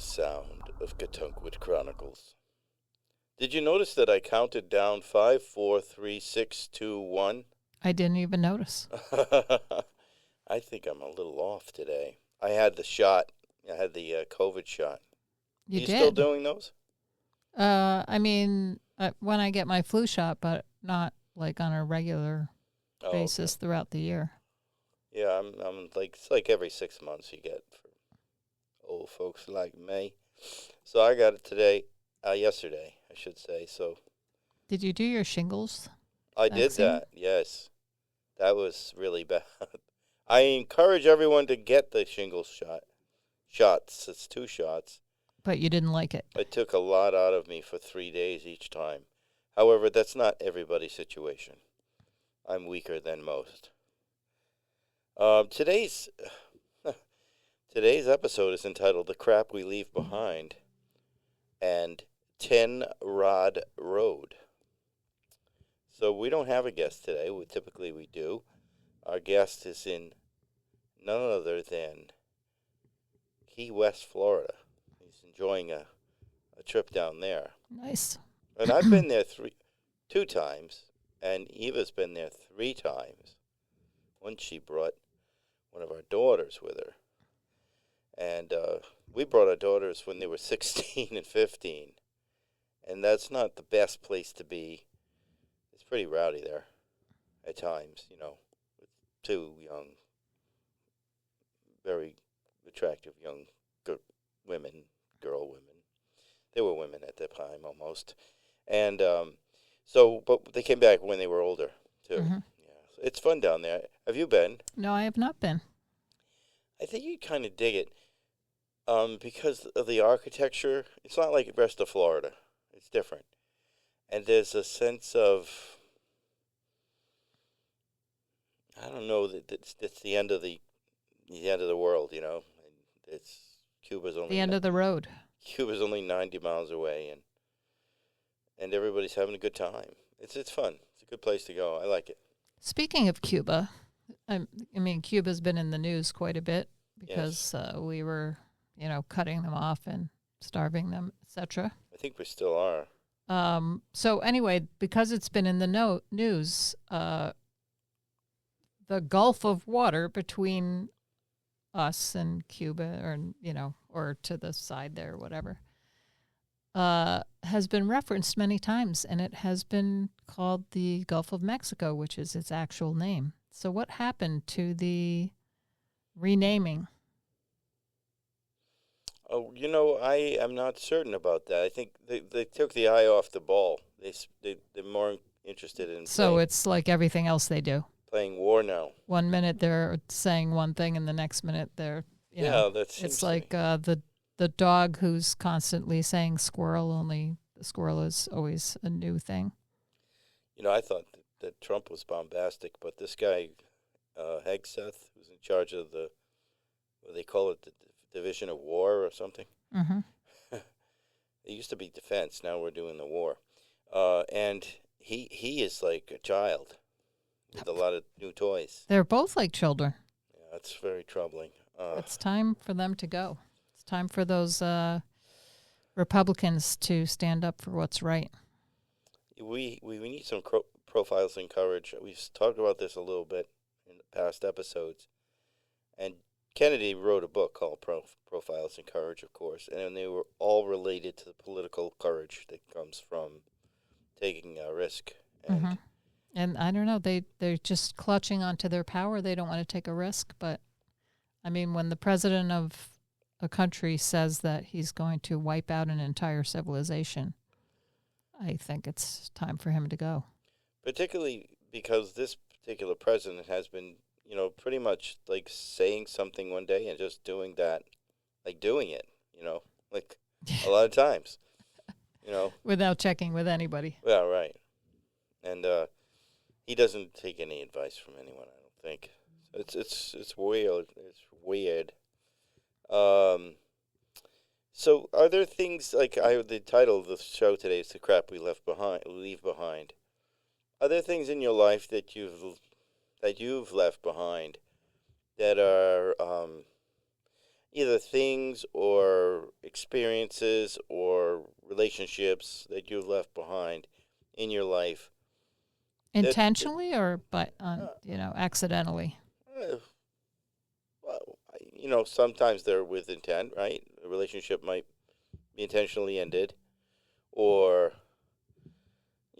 sound of Catunkwood Chronicles. Did you notice that I counted down 5, 4, 3, 6, 2, 1? I didn't even notice. I think I'm a little off today. I had the shot. I had the COVID shot. You Are you did. still doing those? When I get my flu shot, but not like on a regular Oh, basis okay. throughout the year. Yeah, I'm like it's like every 6 months you get for old folks like me. So I got it today, yesterday, I should say. So Did you do your shingles I did vaccine? that. Yes, that was really bad. I encourage everyone to get the shingles shots. It's 2 shots. But you didn't like it. It took a lot out of me for 3 days each time. However, that's not everybody's situation. I'm weaker than most. Today's today's episode is entitled "The Crap We Leave Behind" and 10 Rod Road. So we don't have a guest today. Typically we do. Our guest is in none other than Key West, Florida. He's enjoying a trip down there. Nice. And I've been there 2 times, and Eva's been there 3 times. Once she brought one of our daughters with her. And we brought our daughters when they were 16 and 15. And that's not the best place to be. It's pretty rowdy there at times, with 2 young, very attractive young girl women. They were women at the time almost. And but they came back when they were older, too. Mm-hmm. Yeah, so it's fun down there. Have you been? No, I have not been. I think you kind of dig it because of the architecture. It's not like the rest of Florida. It's different. And there's a sense of, I don't know, that it's the end of the world, It's Cuba's only The end of the road. Cuba's only 90 miles away, and everybody's having a good time. It's fun. It's a good place to go. I like it. Speaking of Cuba, Cuba's been in the news quite a bit because we were, cutting them off and starving them, etc. I think we still are. So anyway, because it's been in the news, the gulf of water between us and Cuba, or to the side there, whatever, has been referenced many times, and it has been called the Gulf of Mexico, which is its actual name. So what happened to the renaming? Oh, I am not certain about that. I think they took the eye off the ball. They're more interested in It's like everything else they do. Playing war now. 1 minute they're saying one thing, and the next minute they're It's like the dog who's constantly saying squirrel, only the squirrel is always a new thing. I thought that Trump was bombastic, but this guy, Hegseth, who's in charge of what they call it, the Division of War or something. Mm-hmm. It used to be defense. Now we're doing the war. And he is like a child with a lot of new toys. They're both like children. Yeah, that's very troubling. It's time for them to go. It's time for those Republicans to stand up for what's right. We need some profiles in courage. We've talked about this a little bit in the past episodes. And Kennedy wrote a book called Profiles in Courage, of course, and they were all related to the political courage that comes from taking a risk. And mm-hmm. And I don't know, they're just clutching onto their power. They don't want to take a risk. But, when the president of a country says that he's going to wipe out an entire civilization, I think it's time for him to go. Particularly because this particular president has been, pretty much like saying something one day and just doing that, like doing it, like a lot of times, Without checking with anybody. Yeah, right. And he doesn't take any advice from anyone, I don't think. It's weird. It's weird. So are there things like the title of the show today is "The Crap We Leave Behind." Are there things in your life that you've left behind that are either things or experiences or relationships that you've left behind in your life. Intentionally or but Uh, accidentally. uh, well, sometimes they're with intent, right? A relationship might be intentionally ended, or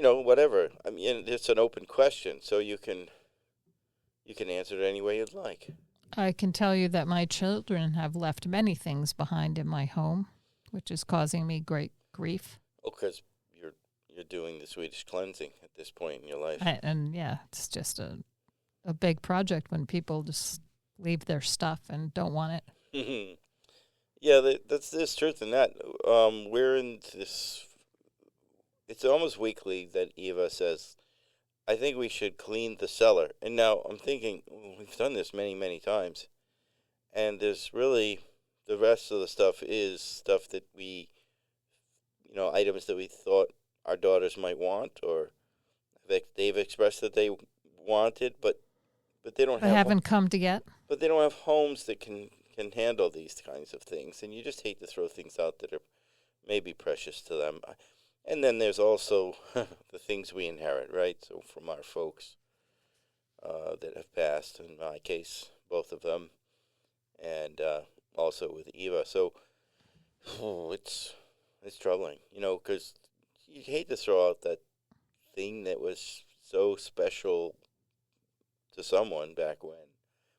whatever. I mean, it's an open question, so you can answer it any way you'd like. I can tell you that my children have left many things behind in my home, which is causing me great grief. Oh, because you're doing the Swedish cleansing at this point in your life. And yeah, it's just a big project when people just leave their stuff and don't want it. Yeah, there's truth in that. We're in this. It's almost weekly that Eva says, "I think we should clean the cellar." And now I'm thinking, we've done this many, many times, and there's really the rest of the stuff is stuff that we, items that we thought our daughters might want, or they've expressed that they wanted, but they don't But have. haven't come to get. But they don't have homes that can handle these kinds of things, and you just hate to throw things out that are maybe precious to them. And then there's also the things we inherit, right? So from our folks that have passed, in my case, both of them, and also with Eva. So it's troubling, because you hate to throw out that thing that was so special to someone back when.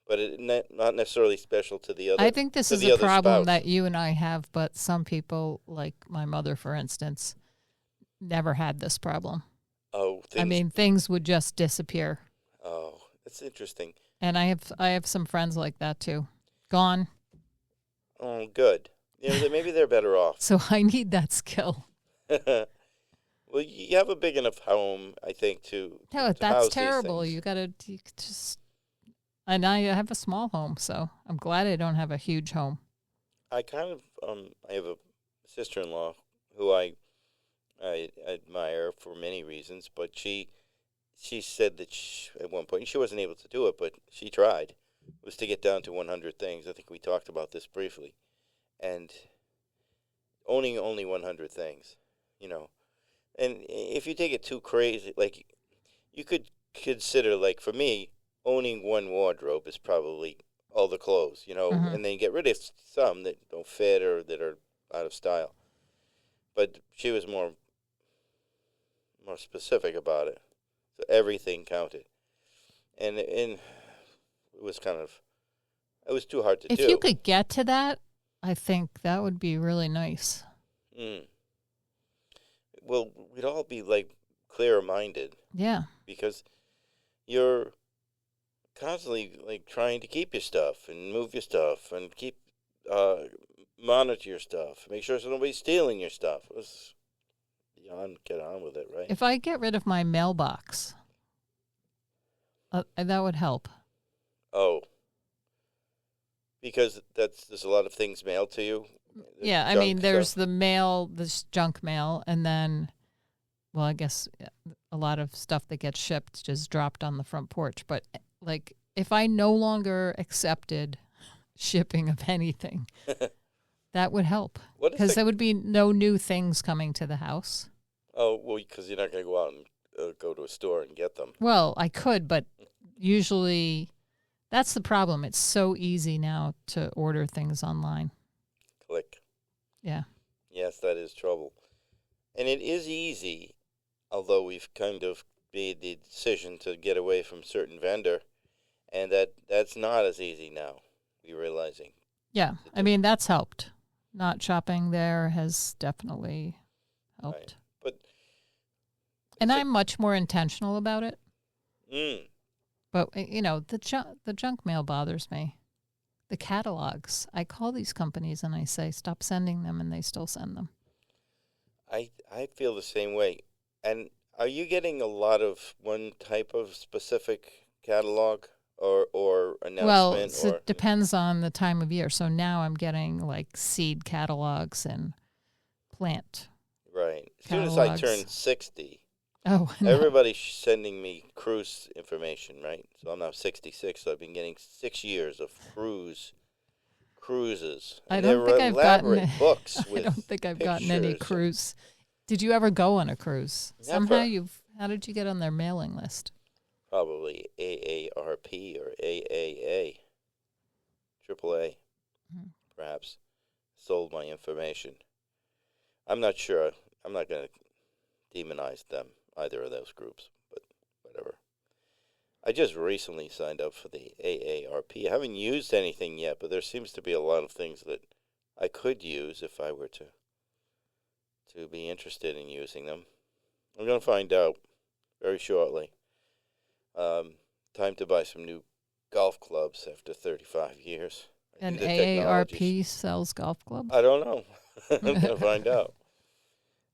But it not necessarily special to the other. I think this to is the a other problem spouse. that you and I have, but some people, like my mother, for instance, never had this problem. Oh, I mean, things would just disappear. Oh, that's interesting. And I have some friends like that too. Gone. Oh, good. Maybe they're better off. So I need that skill. Well, you have a big enough home, I think, to No, to that's house these terrible. things. You just. And I have a small home, so I'm glad I don't have a huge home. I have a sister-in-law who I admire for many reasons, but she said that at one point she wasn't able to do it, but she tried. Was to get down to 100 things. I think we talked about this briefly, and owning only 100 things, And if you take it too crazy, like you could consider, like for me, owning one wardrobe is probably all the clothes, Mhm. and then get rid of some that don't fit or that are out of style. But she was more specific about it, so everything counted, and it was it was too hard to If do. you could get to that, I think that would be really nice. Mm. Well, we'd all be like clear-minded Yeah. because you're constantly like trying to keep your stuff and move your stuff and keep monitor your stuff, make sure so nobody's stealing your stuff. Let's get on with it, right? If I get rid of my mailbox, that would help. Oh, because there's a lot of things mailed to you. Yeah, I mean, there's the mail, this junk mail, and then, well, I guess a lot of stuff that gets shipped just dropped on the front porch. But like, if I no longer accepted shipping of anything, that would help. Because there would be no new things coming to the house. Oh, well, because you're not going to go out and go to a store and get them. Well, I could, but usually that's the problem. It's so easy now to order things online. Click. Yeah. Yes, that is trouble. And it is easy, although we've kind of made the decision to get away from certain vendor, and that's not as easy now, we're realizing. Yeah, I mean, that's helped. Not shopping there has definitely helped. Right. But and I'm much more intentional about it. Mm. But, the junk mail bothers me. The catalogs. I call these companies and I say, stop sending them, and they still send them. I feel the same way. And are you getting a lot of one type of specific catalog or announcement? Well, it depends on the time of year. So now I'm getting like seed catalogs and plant. Right. As catalogs. Soon as I turn 60, Oh, no. everybody's sending me cruise information, right? So I'm now 66, so I've been getting 6 years of cruise cruises. I And don't they're think I've gotten. elaborate books I with don't think I've gotten any pictures and- cruise. Did you ever go on a cruise? Somehow Never. How did you get on their mailing list? Probably AARP or AAA, AAA, Mhm. perhaps, sold my information. I'm not sure. I'm not going to demonize them, either of those groups, but whatever. I just recently signed up for the AARP. I haven't used anything yet, but there seems to be a lot of things that I could use if I were to be interested in using them. I'm going to find out very shortly. Time to buy some new golf clubs after 35 years. I And think the technology's- AARP sells golf clubs? I don't know. I'm going to find out.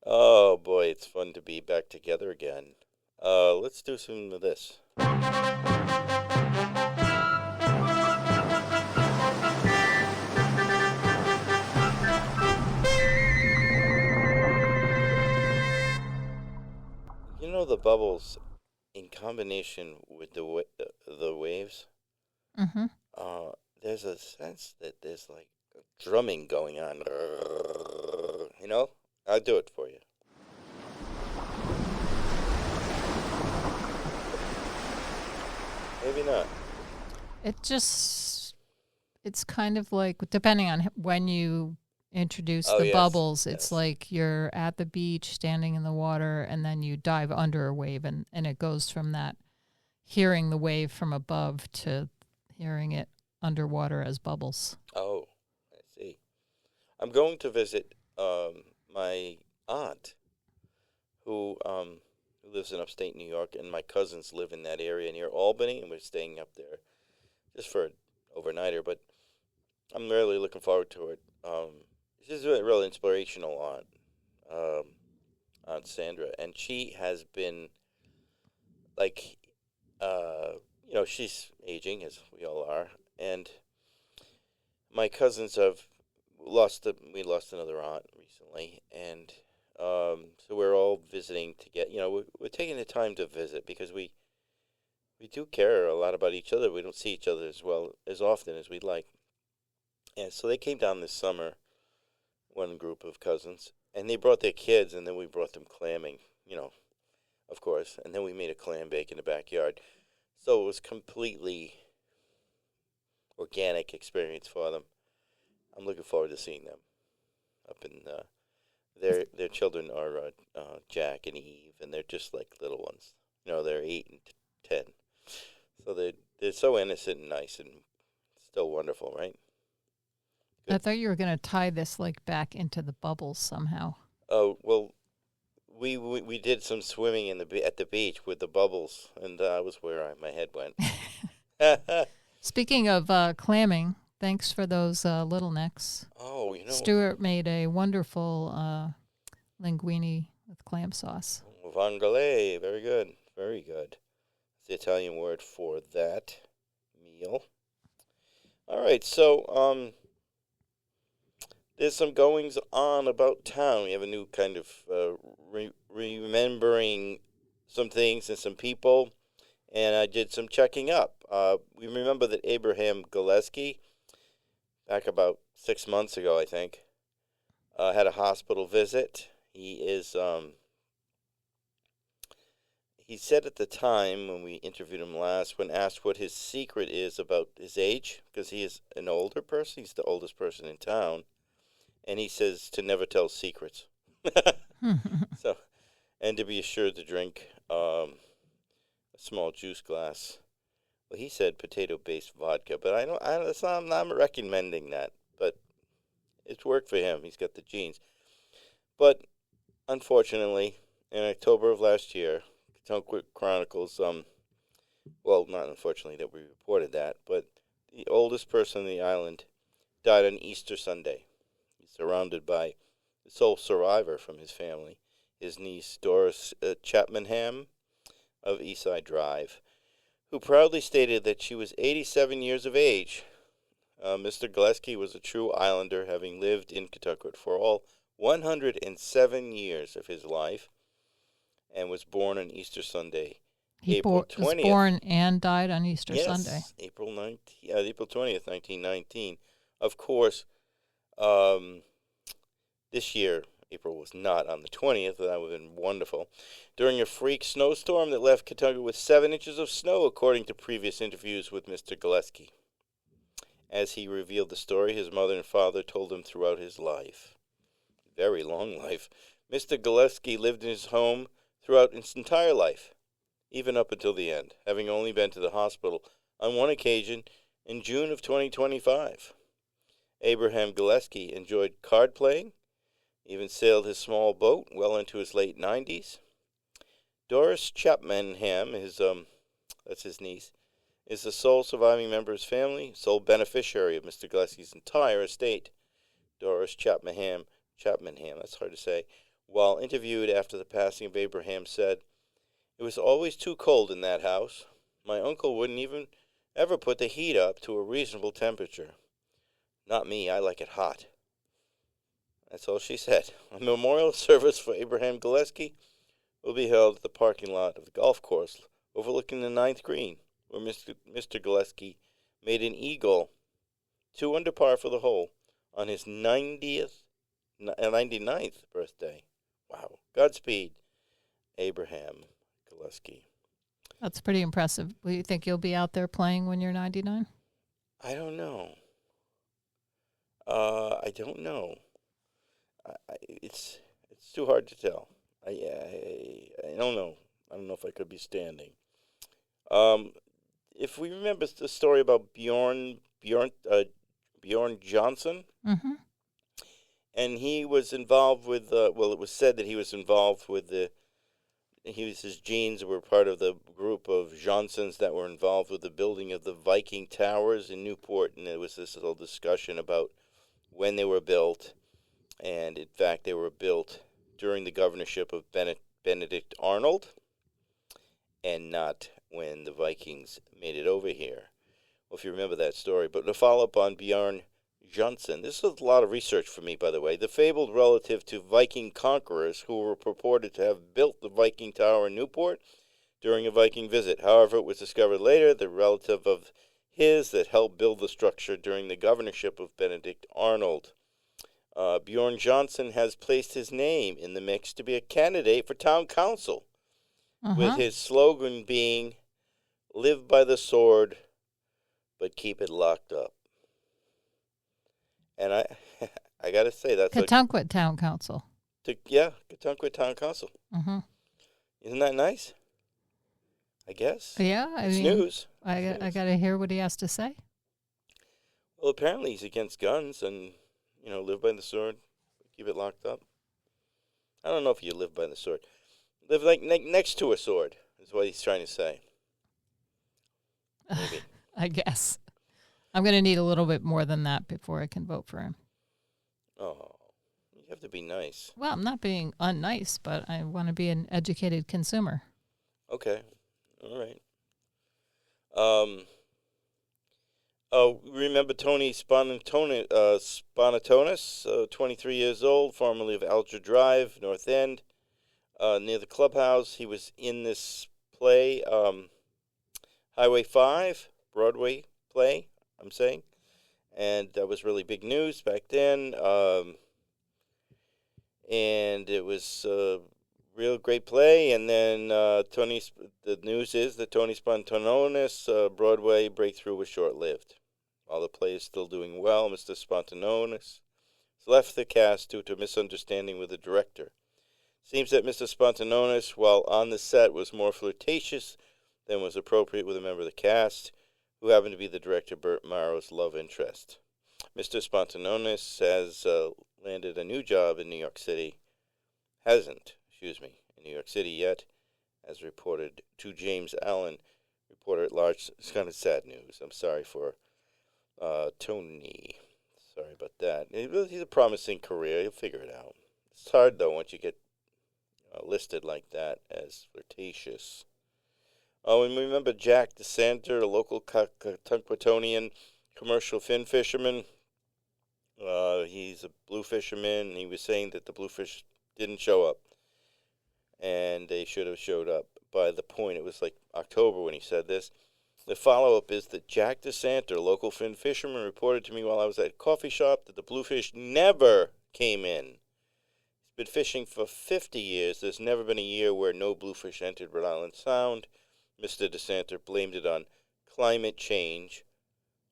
Oh, boy, it's fun to be back together again. Let's do some of this. You know, the bubbles, in combination with the waves, Mm-hmm. there's a sense that there's like drumming going on. You know? I'll do it for you. Maybe not. It's kind of like, depending on when you introduce Oh, the yes, bubbles, it's yes. like you're at the beach standing in the water and then you dive under a wave and it goes from that hearing the wave from above to hearing it underwater as bubbles. Oh, I see. I'm going to visit my aunt who lives in upstate New York, and my cousins live in that area near Albany, and we're staying up there just for an overnighter, but I'm really looking forward to it. She's a real inspirational aunt, Aunt Sandra, and she has been, like, she's aging, as we all are, and my cousins we lost another aunt recently, and so we're all visiting to get, we're taking the time to visit because we do care a lot about each other. We don't see each other as often as we'd like. And so they came down this summer, one group of cousins, and they brought their kids, and then we brought them clamming, of course, and then we made a clam bake in the backyard. So it was completely organic experience for them. I'm looking forward to seeing them up in their children are Jack and Eve, and they're just like little ones. They're 8 and 10. So they're so innocent and nice and still wonderful, right? I thought you were going to tie this like back into the bubbles somehow. Oh, well, we did some swimming at the beach with the bubbles, and that was where my head went. Speaking of clamming, thanks for those little necks. Oh, Stuart made a wonderful linguine with clam sauce. Vongole, very good, very good. It's the Italian word for that meal. All right, so there's some goings on about town. We have a new kind of remembering some things and some people, and I did some checking up. We remember that Abraham Gillespie, back about 6 months ago, I think, had a hospital visit. He said at the time when we interviewed him last, when asked what his secret is about his age, because he is an older person, he's the oldest person in town, and he says to never tell secrets. So, and to be assured to drink a small juice glass. Well, he said potato-based vodka, but I'm not recommending that, but it's worked for him. He's got the genes. But unfortunately, in October of last year, Kentucky Chronicles, well, not unfortunately that we reported that, but the oldest person on the island died on Easter Sunday. He's surrounded by the sole survivor from his family, his niece Doris Chapmanham of Eastside Drive, who proudly stated that she was 87 years of age. Mr. Gillespie was a true islander, having lived in Kentucky for all 107 years of his life, and was born on Easter Sunday, April 20th. Was born and died on Easter Yes, Sunday. April 20th, 1919, Of course, this year, April was not on the 20th, that would have been wonderful. During a freak snowstorm that left Catawba with 7 inches of snow, according to previous interviews with Mr. Gillespie. As he revealed the story, his mother and father told him throughout his life. Very long life. Mr. Gillespie lived in his home throughout his entire life, even up until the end, having only been to the hospital on one occasion in June of 2025. Abraham Gillespie enjoyed card playing, even sailed his small boat well into his late 90s. Doris Chapmanham, that's his niece, is the sole surviving member of his family, sole beneficiary of Mr. Gillespie's entire estate. Doris Chapmanham, that's hard to say, while interviewed after the passing of Abraham, said, "It was always too cold in that house. My uncle wouldn't even ever put the heat up to a reasonable temperature. Not me, I like it hot." That's all she said. A memorial service for Abraham Gillespie will be held at the parking lot of the golf course overlooking the 9th green, where Mr. Gillespie made an eagle 2 under par for the hole on his 99th birthday. Wow. Godspeed, Abraham Gillespie. That's pretty impressive. Do you think you'll be out there playing when you're 99? I don't know. I don't know. It's too hard to tell. I don't know. I don't know if I could be standing. If we remember the story about Bjorn Johnson, Mm-hmm. and he was involved with, it was said that he was involved with his genes were part of the group of Johnsons that were involved with the building of the Viking Towers in Newport, and there was this little discussion about when they were built, and in fact they were built during the governorship of Benedict Arnold, and not when the Vikings made it over here. Well, if you remember that story. But to follow up on Bjorn Johnson, this is a lot of research for me, by the way. The fabled relative to Viking conquerors who were purported to have built the Viking Tower in Newport during a Viking visit. However, it was discovered later the relative of his that helped build the structure during the governorship of Benedict Arnold. Bjorn Johnson has placed his name in the mix to be a candidate for town council, with his slogan being, "Live by the sword, but keep it locked up." And I got to say, that's Katunkwit Town Council. Katunkwit Town Council. Mm-hmm. Isn't that nice? I guess. Yeah, It's news. I got to hear what he has to say. Well, apparently he's against guns and, live by the sword, keep it locked up. I don't know if you live by the sword. Live like next to a sword is what he's trying to say. Maybe. I guess. I'm going to need a little bit more than that before I can vote for him. Oh, you have to be nice. Well, I'm not being unnice, but I want to be an educated consumer. Okay. All right. Remember Tony Sponatonis, 23 years old, formerly of Alger Drive, North End, near the clubhouse. He was in this play, Highway 5, Broadway play, I'm saying. And that was really big news back then. And it was a real great play. And then the news is that Tony Spontaneous' Broadway breakthrough was short-lived. While the play is still doing well, Mr. Spontaneous left the cast due to misunderstanding with the director. Seems that Mr. Spontaneous, while on the set, was more flirtatious than was appropriate with a member of the cast, who happened to be the director Burt Morrow's love interest. Mr. Spontaneous has landed a new job in New York City. Hasn't, in New York City yet, as reported to James Allen, reporter at large. It's kind of sad news. I'm sorry for Tony. Sorry about that. He's a promising career. He'll figure it out. It's hard, though, once you get listed like that as flirtatious. Oh, and remember Jack DeSanter, a local Katunkwitonian commercial fin fisherman. He's a blue fisherman, and he was saying that the bluefish didn't show up. And they should have showed up. By the point, it was like October when he said this. The follow-up is that Jack DeSanter, local Finn fisherman, reported to me while I was at a coffee shop that the bluefish never came in. He's been fishing for 50 years. There's never been a year where no bluefish entered Rhode Island Sound. Mr. DeSanter blamed it on climate change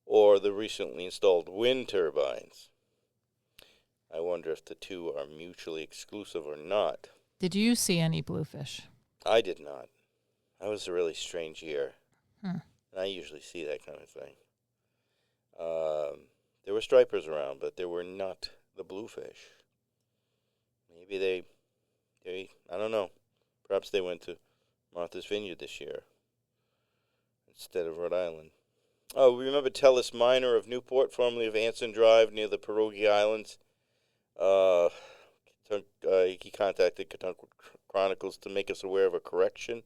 or the recently installed wind turbines. I wonder if the two are mutually exclusive or not. Did you see any bluefish? I did not. That was a really strange year. Hmm. And I usually see that kind of thing. There were stripers around, but there were not the bluefish. Maybe they I don't know. Perhaps they went to Martha's Vineyard this year instead of Rhode Island. Oh, remember Tellis Minor of Newport, formerly of Anson Drive near the Pierogi Islands? He contacted Kentucky Chronicles to make us aware of a correction.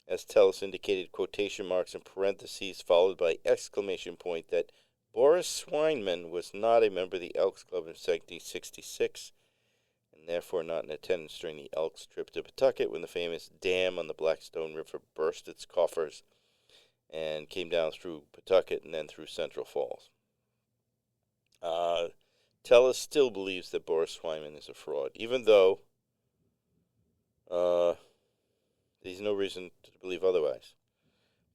As Tellis indicated, quotation marks in parentheses followed by exclamation point, that Boris Schweinman was not a member of the Elks Club in 1766 and therefore not in attendance during the Elks' trip to Pawtucket when the famous dam on the Blackstone River burst its coffers and came down through Pawtucket and then through Central Falls. Tellis still believes that Boris Schweinman is a fraud, even though there's no reason to believe otherwise,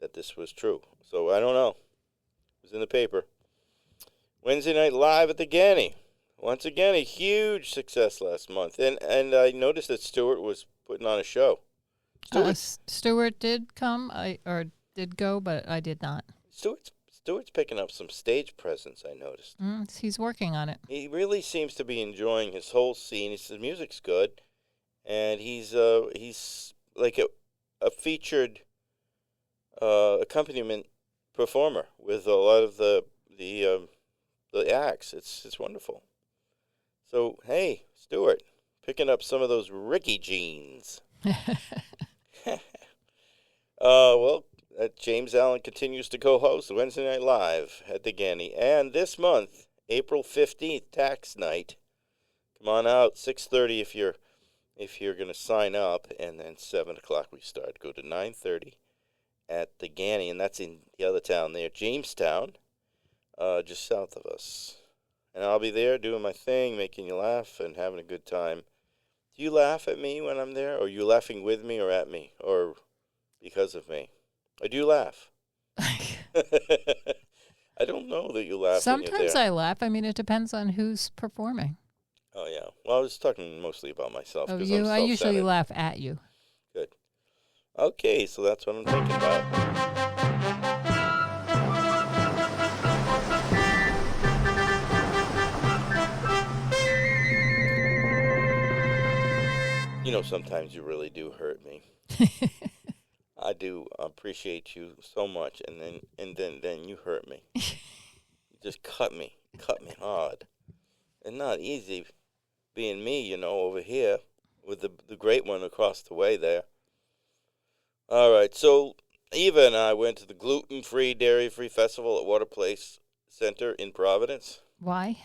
that this was true. So I don't know. It was in the paper. Wednesday Night Live at the Ganny. Once again, a huge success last month. And I noticed that Stewart was putting on a show. Stewart did come, did go, but I did not. Stewart's picking up some stage presence, I noticed. He's working on it. He really seems to be enjoying his whole scene. His music's good, and he's like a featured accompaniment performer with a lot of the acts. It's wonderful. So hey, Stewart, picking up some of those Ricky genes. Well. James Allen continues to co-host Wednesday Night Live at the Ganny. And this month, April 15th, tax night. Come on out, 6:30 if you're going to sign up, and then 7 o'clock we start. Go to 9:30 at the Ganny, and that's in the other town there, Jamestown, just south of us. And I'll be there doing my thing, making you laugh and having a good time. Do you laugh at me when I'm there? Or are you laughing with me or at me? Or because of me? I do laugh. I don't know that you laugh. Sometimes I laugh. I mean, it depends on who's performing. Oh, yeah. Well, I was talking mostly about myself. Oh, you? I usually laugh at you. Good. Okay, so that's what I'm thinking about. You know, sometimes you really do hurt me. I do appreciate you so much, and then you hurt me. You just cut me hard. And not easy being me, you know, over here with the great one across the way there. All right, so Eva and I went to the gluten-free, dairy-free festival at Water Place Center in Providence. Why?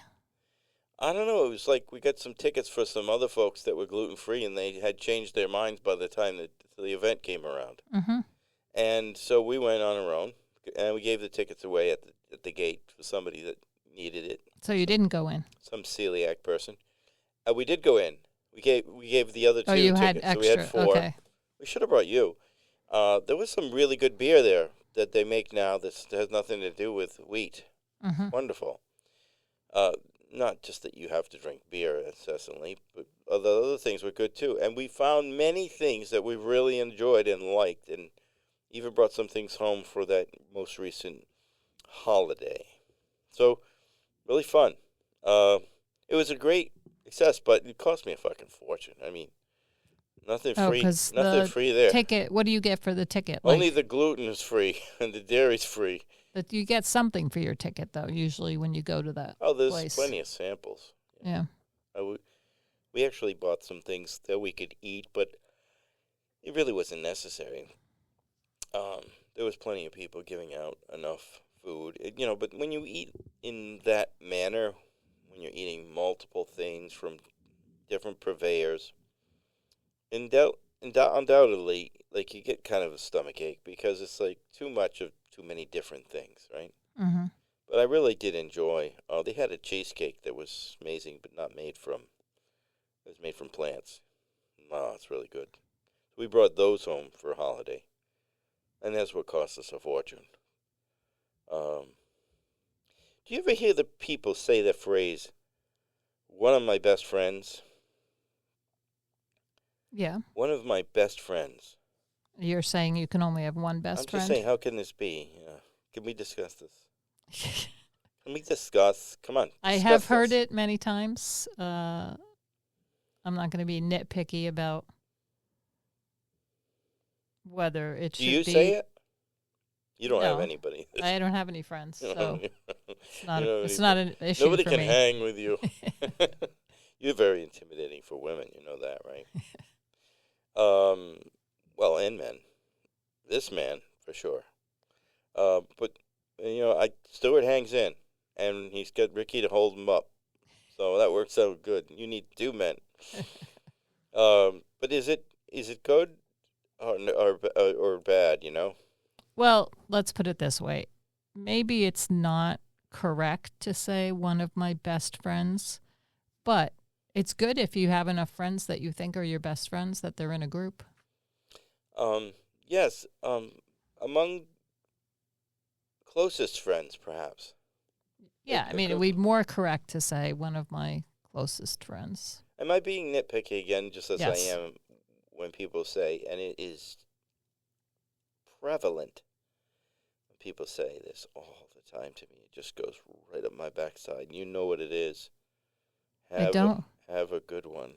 I don't know. It was like we got some tickets for some other folks that were gluten-free, and they had changed their minds by the time that the event came around. Mm-hmm. And so we went on our own, and we gave the tickets away at the gate for somebody that needed it. So you didn't go in? Some celiac person. We did go in. We gave the other two you tickets. had extra. So we had 4. Okay. We should have brought you. There was some really good beer there that they make now that has nothing to do with wheat. Mm-hmm. Wonderful. Not just that you have to drink beer incessantly, but the other things were good too. And we found many things that we really enjoyed and liked, and even brought some things home for that most recent holiday. So, really fun. It was a great success, but it cost me a fucking fortune. I mean, nothing free. Nothing free there. Ticket. What do you get for the ticket? Only the gluten is free and the dairy's free. But you get something for your ticket, though, usually when you go to that there's place. Plenty of samples. Yeah. We actually bought some things that we could eat, but it really wasn't necessary. There was plenty of people giving out enough food. But when you eat in that manner, when you're eating multiple things from different purveyors, undoubtedly, like, you get kind of a stomach ache because it's like too much of too many different things, right? Mm-hmm. But I really did enjoy. Oh, they had a cheesecake that was amazing, but not made from. It was made from plants. Oh, it's really good. We brought those home for a holiday, and that's what cost us a fortune. Do you ever hear the people say the phrase, "One of my best friends"? Yeah. One of my best friends. You're saying you can only have one I'm best just friend? saying, how can this be? Can we discuss this? Can we discuss? Come on. I discuss have heard this. it many times. I'm not going to be nitpicky about whether it Do should you be. say it? You don't have No. anybody. I don't have any friends, You don't so have any- it's not. you don't have It's any not an issue Nobody for can me. hang with you. You're very intimidating for women. You know that, right? Well, and men. This man, for sure. But, Stewart hangs in, and he's got Ricky to hold him up. So that works out good. You need two men. But is it good or bad, Well, let's put it this way. Maybe it's not correct to say one of my best friends, but it's good if you have enough friends that you think are your best friends that they're in a group. Yes, among closest friends, perhaps. Yeah, I mean, it'd be more correct to say one of my closest friends. Am I being nitpicky again, just as Yes. I am when people say, and it is prevalent when people say this all the time to me. It just goes right up my backside. You know what it is. I don't. Have a good one.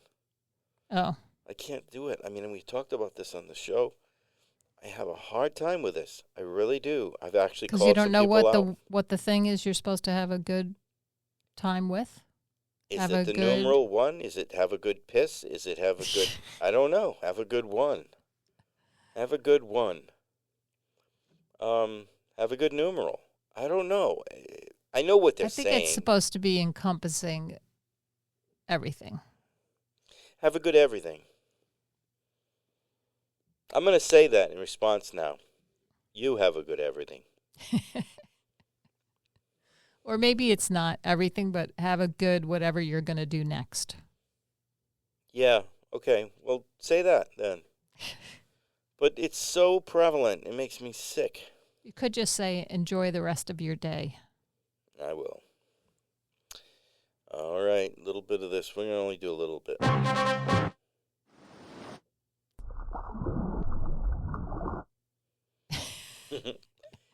Oh. I can't do it. I mean, we talked about this on the show. I have a hard time with this. I really do. I've actually called Because you don't know some people out. what the thing is you're supposed to have a good time with? Is have it a the good- numeral one? Is it have a good piss? Is it have a good... I don't know. Have a good one. Have a good one. Have a good numeral. I don't know. I know what they're I think saying. it's supposed to be encompassing everything. Have a good everything. I'm going to say that in response now. You have a good everything. Or maybe it's not everything, but have a good whatever you're going to do next. Yeah, okay. Well, say that then. But it's so prevalent. It makes me sick. You could just say, enjoy the rest of your day. I will. All right, a little bit of this. We're going to only do a little bit.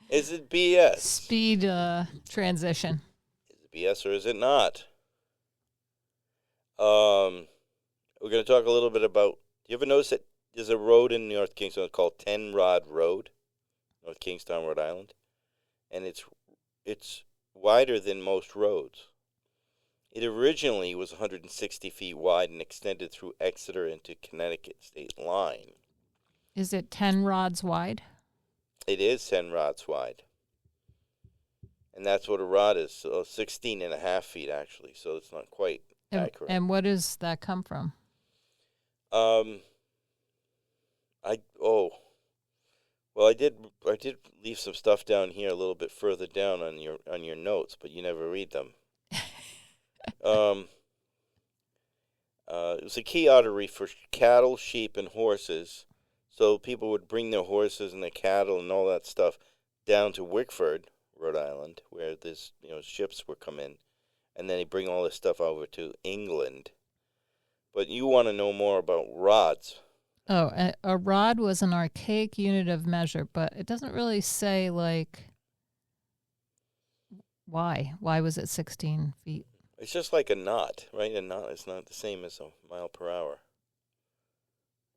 Is it BS? Speed transition. Is it BS or is it not? We're going to talk a little bit about, do you ever notice that there's a road in North Kingstown called 10 Rod Road, North Kingstown, Rhode Island, and it's wider than most roads. It originally was 160 feet wide and extended through Exeter into Connecticut state line. Is it 10 rods wide? It is 10 rods wide. And that's what a rod is, so 16 and a half feet actually, so it's not quite accurate. And what does that come from? I did leave some stuff down here a little bit further down on your notes, but you never read them. It was a key artery for cattle, sheep, and horses. So people would bring their horses and their cattle and all that stuff down to Wickford, Rhode Island, where this ships would come in, and then they bring all this stuff over to England. But you want to know more about rods. Oh, a rod was an archaic unit of measure, but it doesn't really say, like, why. Why was it 16 feet? It's just like a knot, right? A knot is not the same as a mile per hour.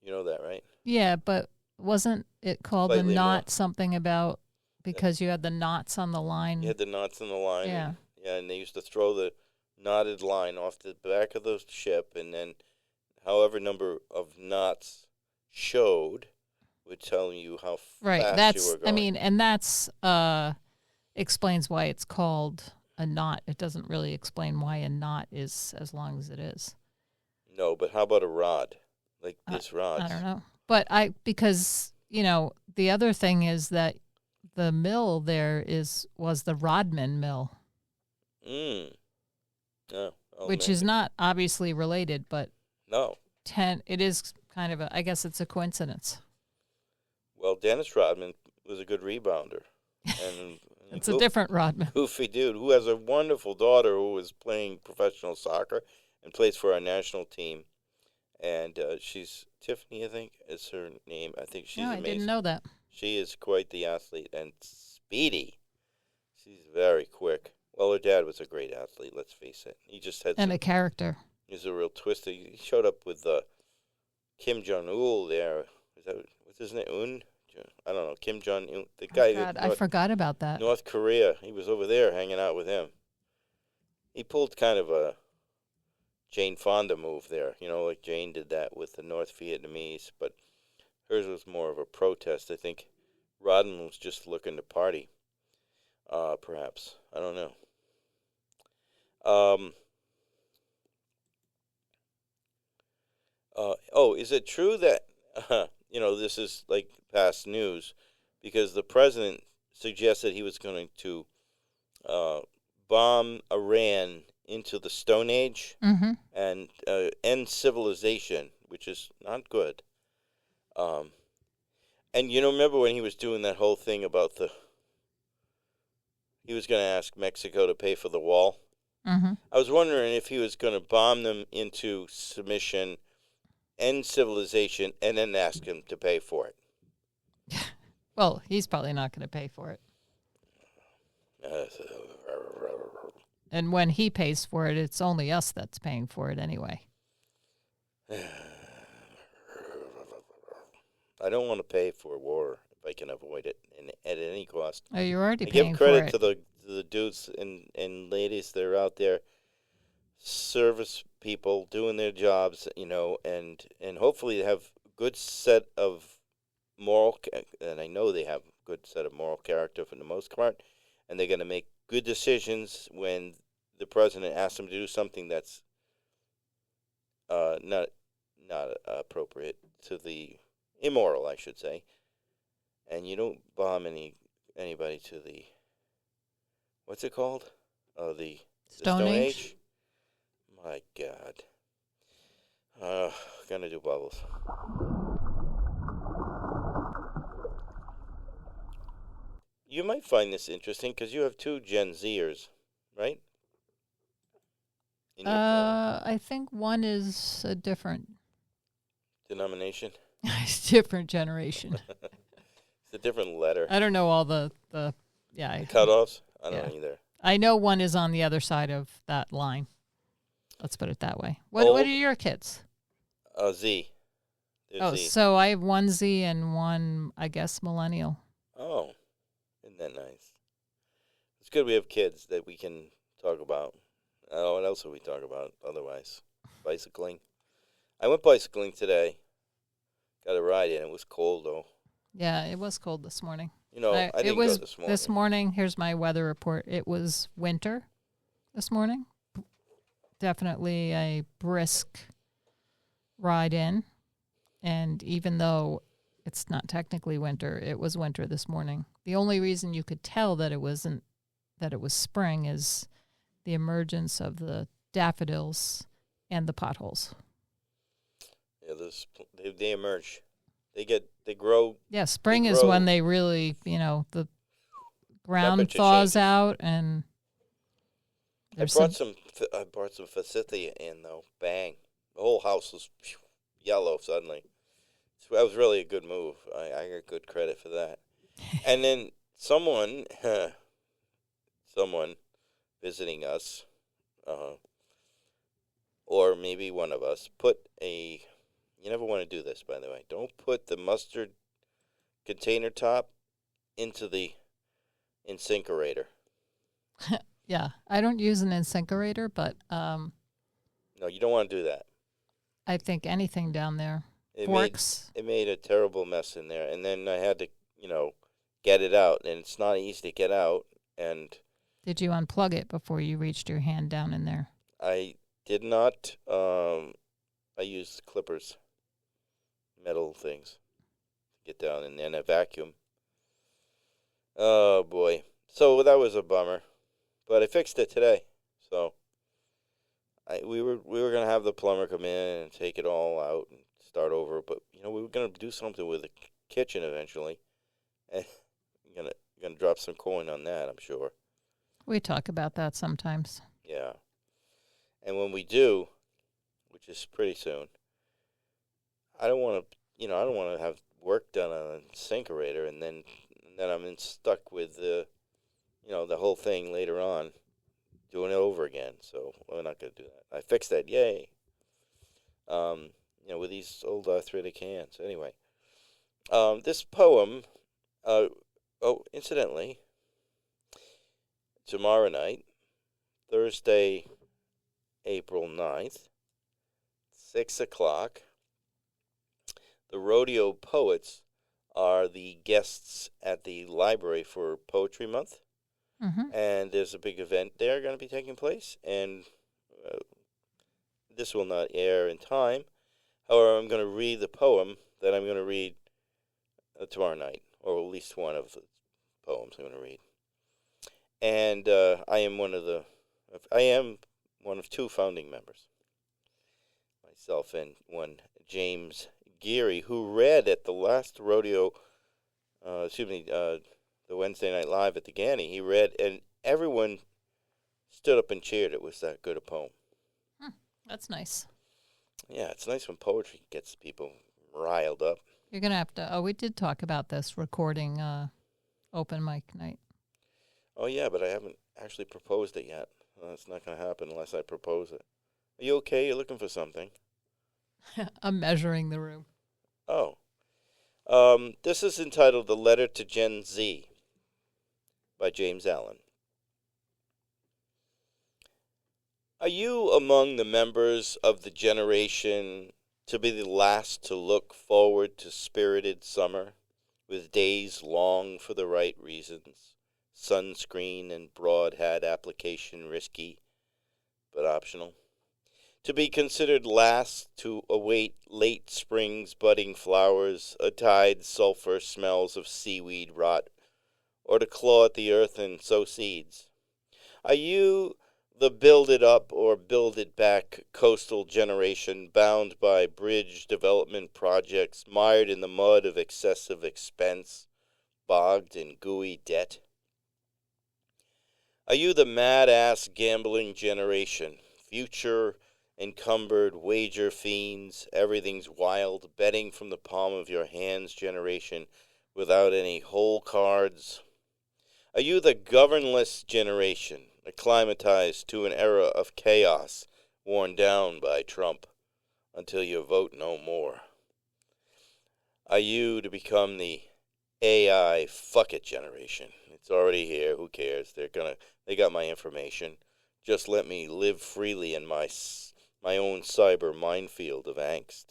You know that, right? Yeah, but wasn't it called Slightly a knot more. something about because you had the knots on the line? You had the knots in the line. Yeah. And they used to throw the knotted line off the back of the ship, and then however number of knots showed would tell you how Right. fast you were going. And that's explains why it's called a knot. It doesn't really explain why a knot is as long as it is. No, but how about a rod? Like this rod. I don't know. But because, the other thing is that the mill there was the Rodman Mill, Oh, which maybe. is not obviously related, but No. it is kind of I guess it's a coincidence. Well, Dennis Rodman was a good rebounder. And It's a different Rodman. goofy dude who has a wonderful daughter who is playing professional soccer and plays for our national team. And she's Tiffany, I think, is her name. I think she's No, I amazing. didn't know that. She is quite the athlete and speedy. She's very quick. Well, her dad was a great athlete, let's face it. He just had And a character. He's a real twister. He showed up with Kim Jong-il there. What's his name? I don't know. Kim Jong-il. The guy. God, I forgot about that. North Korea. He was over there hanging out with him. He pulled kind of a Jane Fonda move there. Like Jane did that with the North Vietnamese. But hers was more of a protest. I think Rodman was just looking to party. Perhaps. I don't know. Is it true that, this is like past news, because the president suggested he was going to bomb Iran into the Stone Age and end civilization, which is not good. And remember when he was doing that whole thing about he was going to ask Mexico to pay for the wall? Mm-hmm. I was wondering if he was going to bomb them into submission, end civilization, and then ask him to pay for it. Well, he's probably not going to pay for it. And when he pays for it, it's only us that's paying for it anyway. I don't want to pay for war if I can avoid it at any cost. Oh, you're already I paying give for credit it. to the dudes and ladies that are out there, service people doing their jobs, and hopefully they have good set of moral, and I know they have a good set of moral character for the most part, and they're going to make good decisions when the president asks them to do something that's not appropriate to the immoral, I should say. And you don't bomb anybody to the, what's it called? The Stone Age? My God. Gonna do bubbles. You might find this interesting because you have two Gen Zers, right? In your I think one is a different denomination. different generation. It's a different letter. I don't know all the Cutoffs? I don't know either. I know one is on the other side of that line. Let's put it that way. What are your kids? Z. They're Oh, Z. so I have one Z and one, I guess, millennial. Oh, isn't that nice? It's good we have kids that we can talk about. What else would we talk about otherwise? Bicycling. I went bicycling today. Got a ride in. It was cold, though. Yeah, it was cold this morning. I didn't go this morning. This morning, here's my weather report. It was winter this morning. Definitely a brisk ride in. And even though it's not technically winter, it was winter this morning. The only reason you could tell that it was spring is the emergence of the daffodils and the potholes. Yeah, they emerge. They grow. Yeah, spring is when they really, the ground thaws changes. out and I brought some forsythia in though. Bang! The whole house was yellow suddenly. So that was really a good move. I got good credit for that. And then someone visiting us, or maybe one of us, you never want to do this, by the way. Don't put the mustard container top into the incinerator. Yeah, I don't use an incinerator, but No, you don't want to do that. I think anything down there It works. made a terrible mess in there, and then I had to, get it out, and it's not easy to get out. And Did you unplug it before you reached your hand down in there? I did not. I used clippers, metal things, to get down, and then a vacuum. Oh boy. So that was a bummer, but I fixed it today. So we were gonna have the plumber come in and take it all out and start over, but we were gonna do something with the kitchen eventually. And gonna drop some coin on that, I'm sure. We talk about that sometimes. Yeah. And when we do, which is pretty soon, I don't want to have work done on a sinkerator and then stuck with the whole thing later on, doing it over again. So we're not going to do that. I fixed that, yay. With these old arthritic hands. Anyway, this poem. Incidentally, tomorrow night, Thursday, April 9th, 6 o'clock, the Rodeo Poets are the guests at the library for Poetry Month. Mm-hmm. And there's a big event there going to be taking place. And this will not air in time. However, I'm going to read the poem that I'm going to read tomorrow night, or at least one of the poems I'm going to read. And I am one of two founding members, myself and one James Geary, who read at the last rodeo, the Wednesday Night Live at the Ganny. He read, and everyone stood up and cheered. It was that good a poem. That's nice. Yeah, it's nice when poetry gets people riled up. You're going to have to, we did talk about this, recording open mic night. Oh, yeah, but I haven't actually proposed it yet. Well, it's not going to happen unless I propose it. Are you okay? You're looking for something. I'm measuring the room. Oh. This is entitled The Letter to Gen Z by James Allen. Are you among the members of the generation to be the last to look forward to spirited summer, with days long for the right reasons, sunscreen and broad hat application risky, but optional? To be considered last to await late spring's budding flowers, a tide's sulphur smells of seaweed rot, or to claw at the earth and sow seeds? Are you the build-it up or build-it-back coastal generation, bound by bridge development projects, mired in the mud of excessive expense, bogged in gooey debt? Are you the mad-ass gambling generation, future encumbered wager fiends, everything's wild, betting from the palm of your hands generation without any hole cards? Are you the governless generation, acclimatized to an era of chaos, worn down by Trump, until you vote no more? Are you to become the AI fuck it generation? It's already here, who cares? They got my information. Just let me live freely in my own cyber minefield of angst.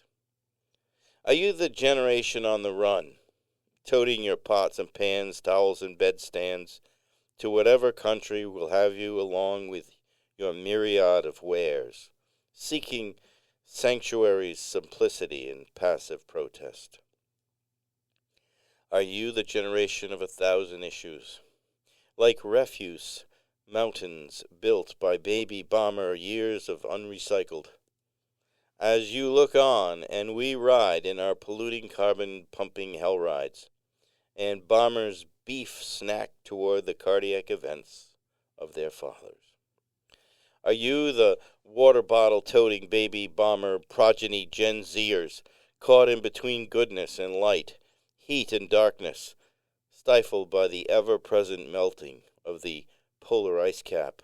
Are you the generation on the run, toting your pots and pans, towels and bedstands, to whatever country will have you along with your myriad of wares, seeking sanctuary's simplicity and passive protest? Are you the generation of 1,000 issues, like refuse mountains built by baby bomber years of unrecycled? As you look on and we ride in our polluting carbon pumping hell rides, and bombers beef snack toward the cardiac events of their fathers. Are you the water bottle toting baby bomber progeny Gen Zers, caught in between goodness and light, heat and darkness, stifled by the ever-present melting of the polar ice cap?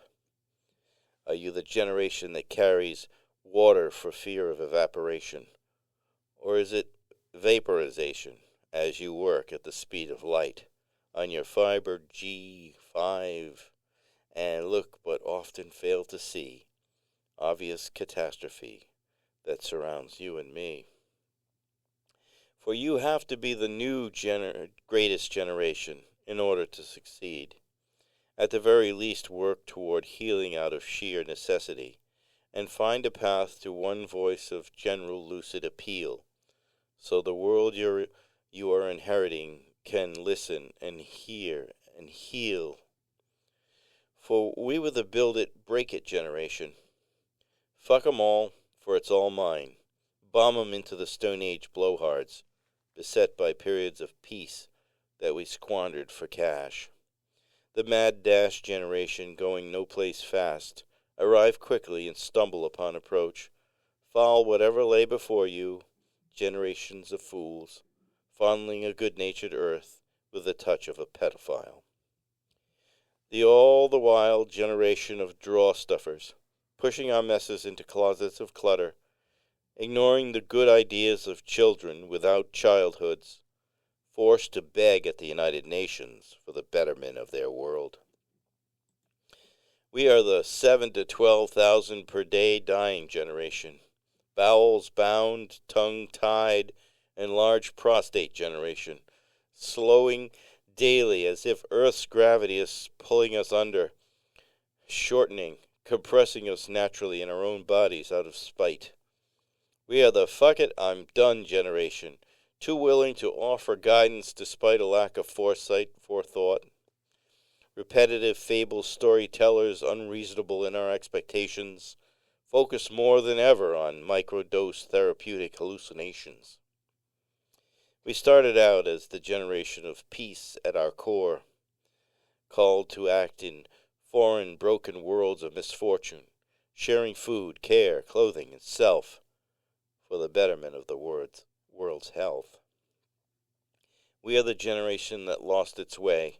Are you the generation that carries water for fear of evaporation? Or is it vaporization as you work at the speed of light on your fiber G5 and look but often fail to see obvious catastrophe that surrounds you and me? For you have to be the new greatest generation in order to succeed. At the very least, work toward healing out of sheer necessity, and find a path to one voice of general lucid appeal, so the world you are inheriting can listen and hear and heal. For we were the build it, break it generation. Fuck 'em all, for it's all mine. Bomb 'em into the Stone Age blowhards, beset by periods of peace that we squandered for cash. The mad dash generation, going no place fast, arrive quickly and stumble upon approach. Foul whatever lay before you, generations of fools, fondling a good-natured earth with the touch of a pedophile. The all the while generation of draw-stuffers, pushing our messes into closets of clutter, ignoring the good ideas of children without childhoods, forced to beg at the United Nations for the betterment of their world. We are the 7 to 12,000 per day dying generation, bowels bound, tongue tied, and large prostate generation, slowing daily as if Earth's gravity is pulling us under, shortening, compressing us naturally in our own bodies out of spite. We are the fuck it, I'm done generation, too willing to offer guidance despite a lack of forethought. Repetitive fable storytellers, unreasonable in our expectations, focus more than ever on microdose therapeutic hallucinations. We started out as the generation of peace at our core, called to act in foreign broken worlds of misfortune, sharing food, care, clothing, and self for the betterment of the world's health. We are the generation that lost its way,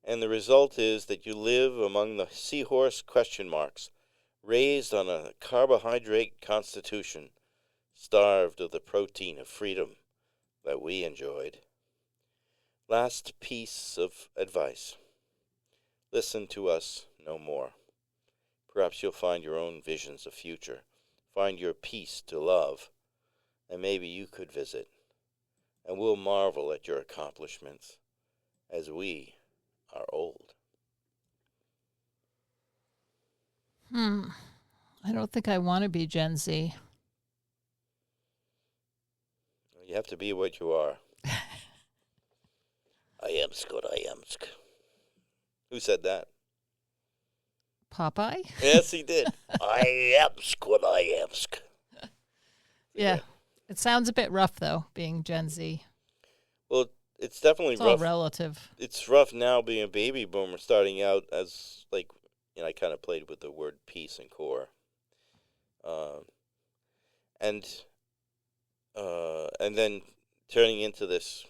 and the result is that you live among the seahorse question marks, raised on a carbohydrate constitution, starved of the protein of freedom that we enjoyed. Last piece of advice. Listen to us no more. Perhaps you'll find your own visions of future, find your peace to love, and maybe you could visit, and we'll marvel at your accomplishments as we are old. I don't think I want to be Gen Z. You have to be what you are. I am Scott, I am. Who said that? Popeye? Yes, he did. I am Scott, I am. Yeah. It sounds a bit rough, though, being Gen Z. Well, it's definitely It's rough. all relative. It's rough now being a baby boomer, starting out as, like, you know, I kind of played with the word peace and core. And then turning into this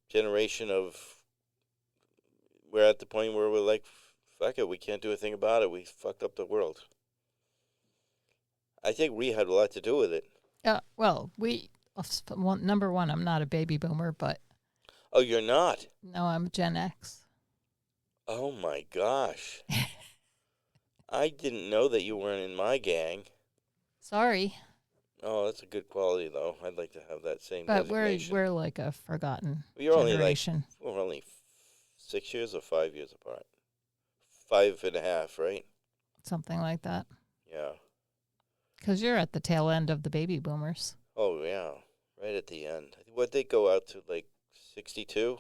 generation of, we're at the point where we're like, fuck it, we can't do a thing about it. We fucked up the world. I think we had a lot to do with it. Well, number one, I'm not a baby boomer, but... Oh, you're not? No, I'm Gen X. Oh, my gosh. I didn't know that you weren't in my gang. Sorry. Oh, that's a good quality, though. I'd like to have that same But designation. we're like a forgotten You're generation. we're only 6 years or 5 years apart. 5.5, right? Something like that. Yeah. Because you're at the tail end of the baby boomers. Oh, yeah. Right at the end. What they go out to, like 62?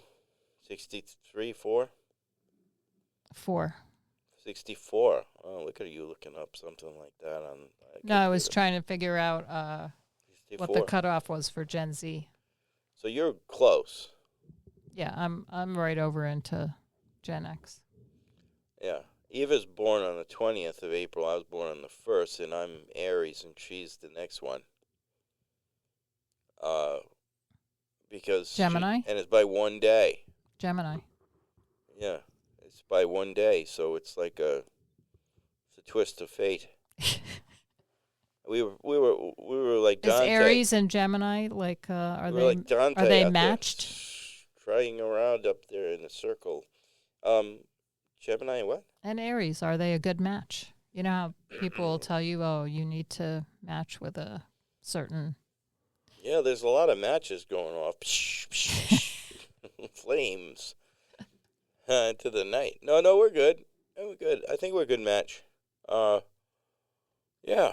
63, 4? 4. 64. Oh, look at you looking up something like that on. No, I was trying to figure out what the 64. cutoff was for Gen Z. So you're close. Yeah, I'm right over into Gen X. Yeah. Eva's born on the 20th of April. I was born on the 1st, and I'm Aries, and she's the next one. Because Gemini? and it's by one day. Gemini. Yeah. It's by one day, so it's like it's a twist of fate. We were like Is Dante. Aries and Gemini like We were like Dante are they out there, matched? trying around up there in a circle. Gemini, what? And Aries, are they a good match? You know how people will tell you, oh, you need to match with a certain... Yeah, there's a lot of matches going off. Flames. Into the night. No, we're good. We're good. I think we're a good match. Yeah.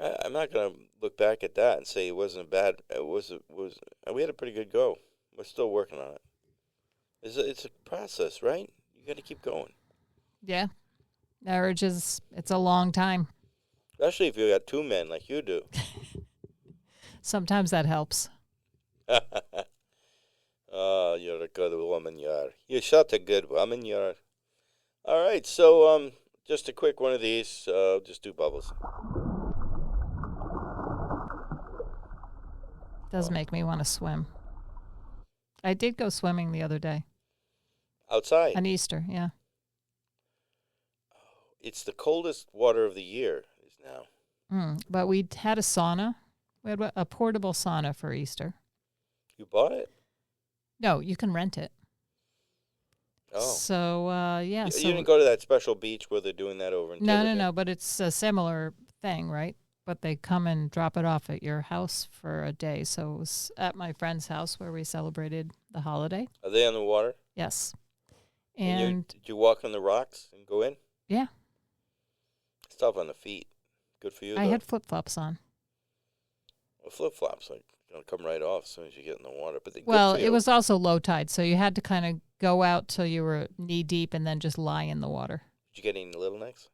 I'm not going to look back at that and say it wasn't bad. We had a pretty good go. We're still working on it. It's a process, right? You got to keep going. Yeah. Marriage it's a long time. Especially if you got two men like you do. Sometimes that helps. Oh, you're a good woman, you are. You're such a good woman, you are. All right, so just a quick one of these. Just do bubbles. Does make me want to swim. I did go swimming the other day. Outside. On Easter, yeah. It's the coldest water of the year is now. But we had a sauna. We had a portable sauna for Easter. You bought it? No, you can rent it. Oh. So, yeah. You didn't go to that special beach where they're doing that over in Tiverton? No, but it's a similar thing, right? But they come and drop it off at your house for a day. So it was at my friend's house where we celebrated the holiday. Are they on the water? Yes. And did you walk on the rocks and go in? Yeah. It's tough on the feet. Good for you, I had flip-flops on. Well, flip-flops, like, come right off as soon as you get in the water. But well, it was also low tide, so you had to kind of go out till you were knee-deep and then just lie in the water. Did you get any little necks?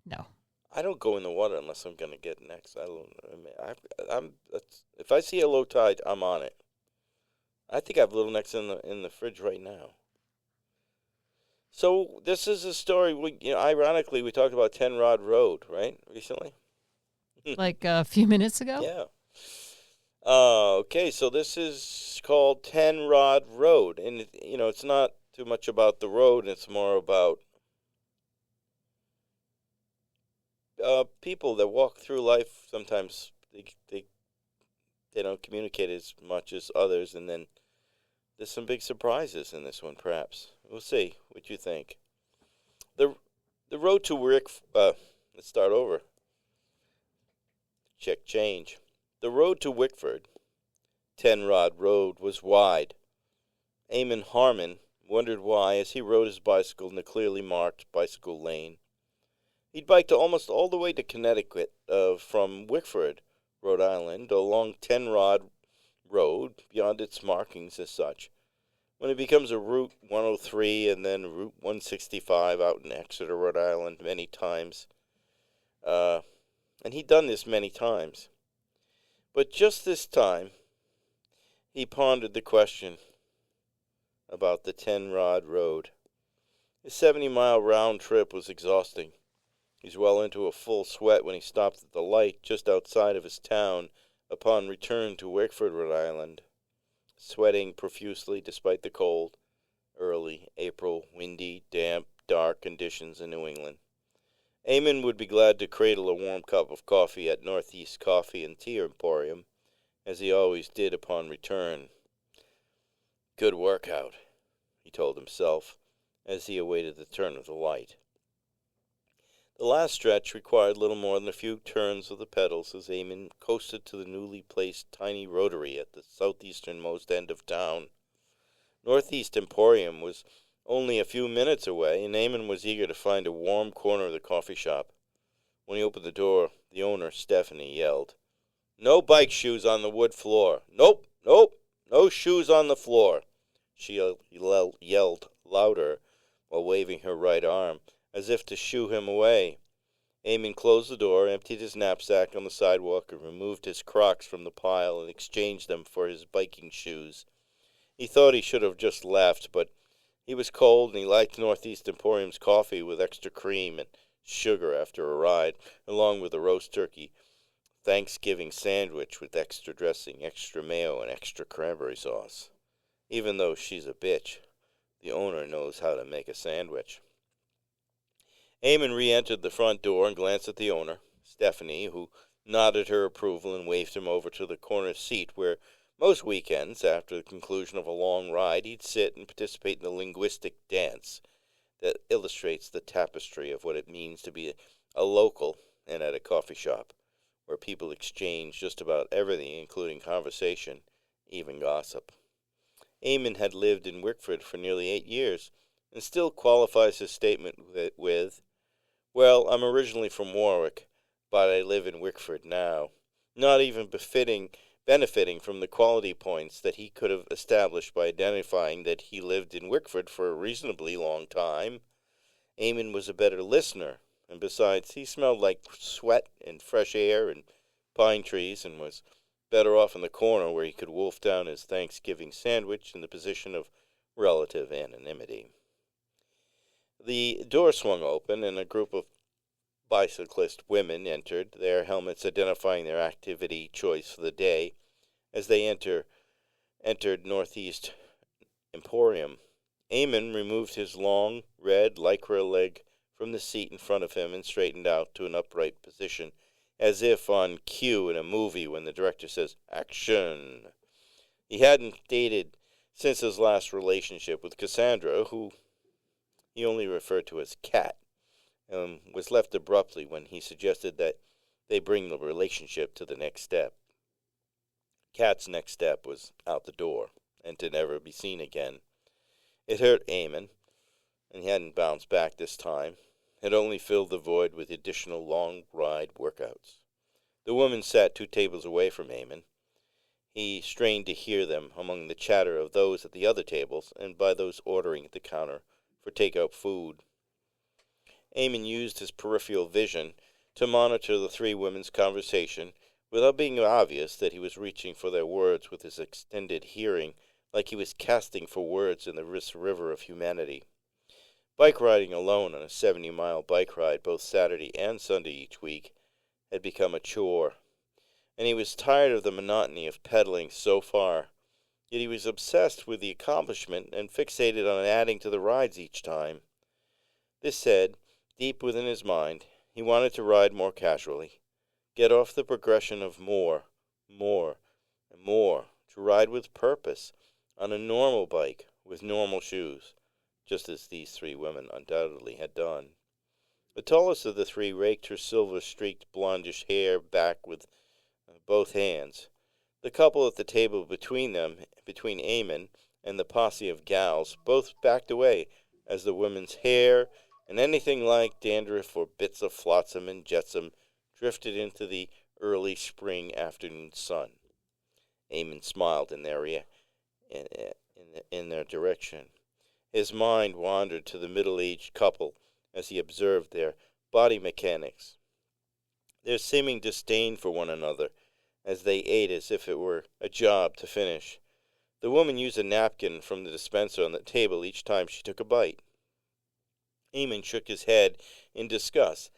No. I don't go in the water unless I'm going to get necks. If I see a low tide, I'm on it. I think I have little necks in the fridge right now. So this is a story. Ironically, we talked about 10 Rod Road, right, recently? Like a few minutes ago? Yeah. Okay, so this is called 10 Rod Road. And, it's not too much about the road. It's more about people that walk through life. Sometimes they don't communicate as much as others. And then there's some big surprises in this one, perhaps. We'll see what you think. The road to let's start over. Check change. The road to Wickford, 10 Rod Road, was wide. Eamon Harmon wondered why as he rode his bicycle in the clearly marked bicycle lane. He'd biked almost all the way to Connecticut from Wickford, Rhode Island, along 10 Rod Road, beyond its markings as such. When it becomes a Route 103 and then Route 165 out in Exeter, Rhode Island, many times. And he'd done this many times. But just this time, he pondered the question about the 10 Rod Road. His 70-mile round trip was exhausting. He was well into a full sweat when he stopped at the light just outside of his town upon return to Wickford, Rhode Island, sweating profusely despite the cold, early April, windy, damp, dark conditions in New England. Eamon would be glad to cradle a warm cup of coffee at Northeast Coffee and Tea Emporium, as he always did upon return. Good workout, he told himself, as he awaited the turn of the light. The last stretch required little more than a few turns of the pedals as Eamon coasted to the newly placed tiny rotary at the southeasternmost end of town. Northeast Emporium was only a few minutes away, and Eamon was eager to find a warm corner of the coffee shop. When he opened the door, the owner, Stephanie, yelled, "No bike shoes on the wood floor. Nope, no shoes on the floor." She yelled louder while waving her right arm, as if to shoo him away. Eamon closed the door, emptied his knapsack on the sidewalk, and removed his Crocs from the pile and exchanged them for his biking shoes. He thought he should have just left, but he was cold and he liked Northeast Emporium's coffee with extra cream and sugar after a ride, along with a roast turkey Thanksgiving sandwich with extra dressing, extra mayo, and extra cranberry sauce. Even though she's a bitch, the owner knows how to make a sandwich. Eamon re-entered the front door and glanced at the owner, Stephanie, who nodded her approval and waved him over to the corner seat where most weekends, after the conclusion of a long ride, he'd sit and participate in the linguistic dance that illustrates the tapestry of what it means to be a local and at a coffee shop, where people exchange just about everything, including conversation, even gossip. Eamon had lived in Wickford for nearly 8 years, and still qualifies his statement with, "Well, I'm originally from Warwick, but I live in Wickford now," not even befitting benefiting from the quality points that he could have established by identifying that he lived in Wickford for a reasonably long time. Eamon was a better listener, and besides, he smelled like sweat and fresh air and pine trees, and was better off in the corner where he could wolf down his Thanksgiving sandwich in the position of relative anonymity. The door swung open, and a group of bicyclist women entered, their helmets identifying their activity choice for the day, as they entered Northeast Emporium. Eamon removed his long, red lycra leg from the seat in front of him and straightened out to an upright position, as if on cue in a movie when the director says, "Action!" He hadn't dated since his last relationship with Cassandra, who he only referred to as Cat, and was left abruptly when he suggested that they bring the relationship to the next step. Cat's next step was out the door, and to never be seen again. It hurt Eamon, and he hadn't bounced back this time. It only filled the void with additional long ride workouts. The woman sat 2 tables away from Eamon. He strained to hear them among the chatter of those at the other tables, and by those ordering at the counter for take-out food. Eamon used his peripheral vision to monitor the 3 women's conversation without being obvious that he was reaching for their words with his extended hearing, like he was casting for words in the river of humanity. Bike riding alone on a 70-mile bike ride both Saturday and Sunday each week had become a chore, and he was tired of the monotony of pedaling so far. Yet he was obsessed with the accomplishment and fixated on adding to the rides each time. This said, deep within his mind, he wanted to ride more casually, get off the progression of more, and more, to ride with purpose, on a normal bike, with normal shoes, just as these 3 women undoubtedly had done. The tallest of the 3 raked her silver-streaked blondish hair back with both hands. The couple at the table between Eamon and the posse of gals, both backed away as the women's hair and anything like dandruff or bits of flotsam and jetsam drifted into the early spring afternoon sun. Eamon smiled in their direction. His mind wandered to the middle-aged couple as he observed their body mechanics, their seeming disdain for one another, as they ate as if it were a job to finish. The woman used a napkin from the dispenser on the table each time she took a bite. Eamon shook his head in disgust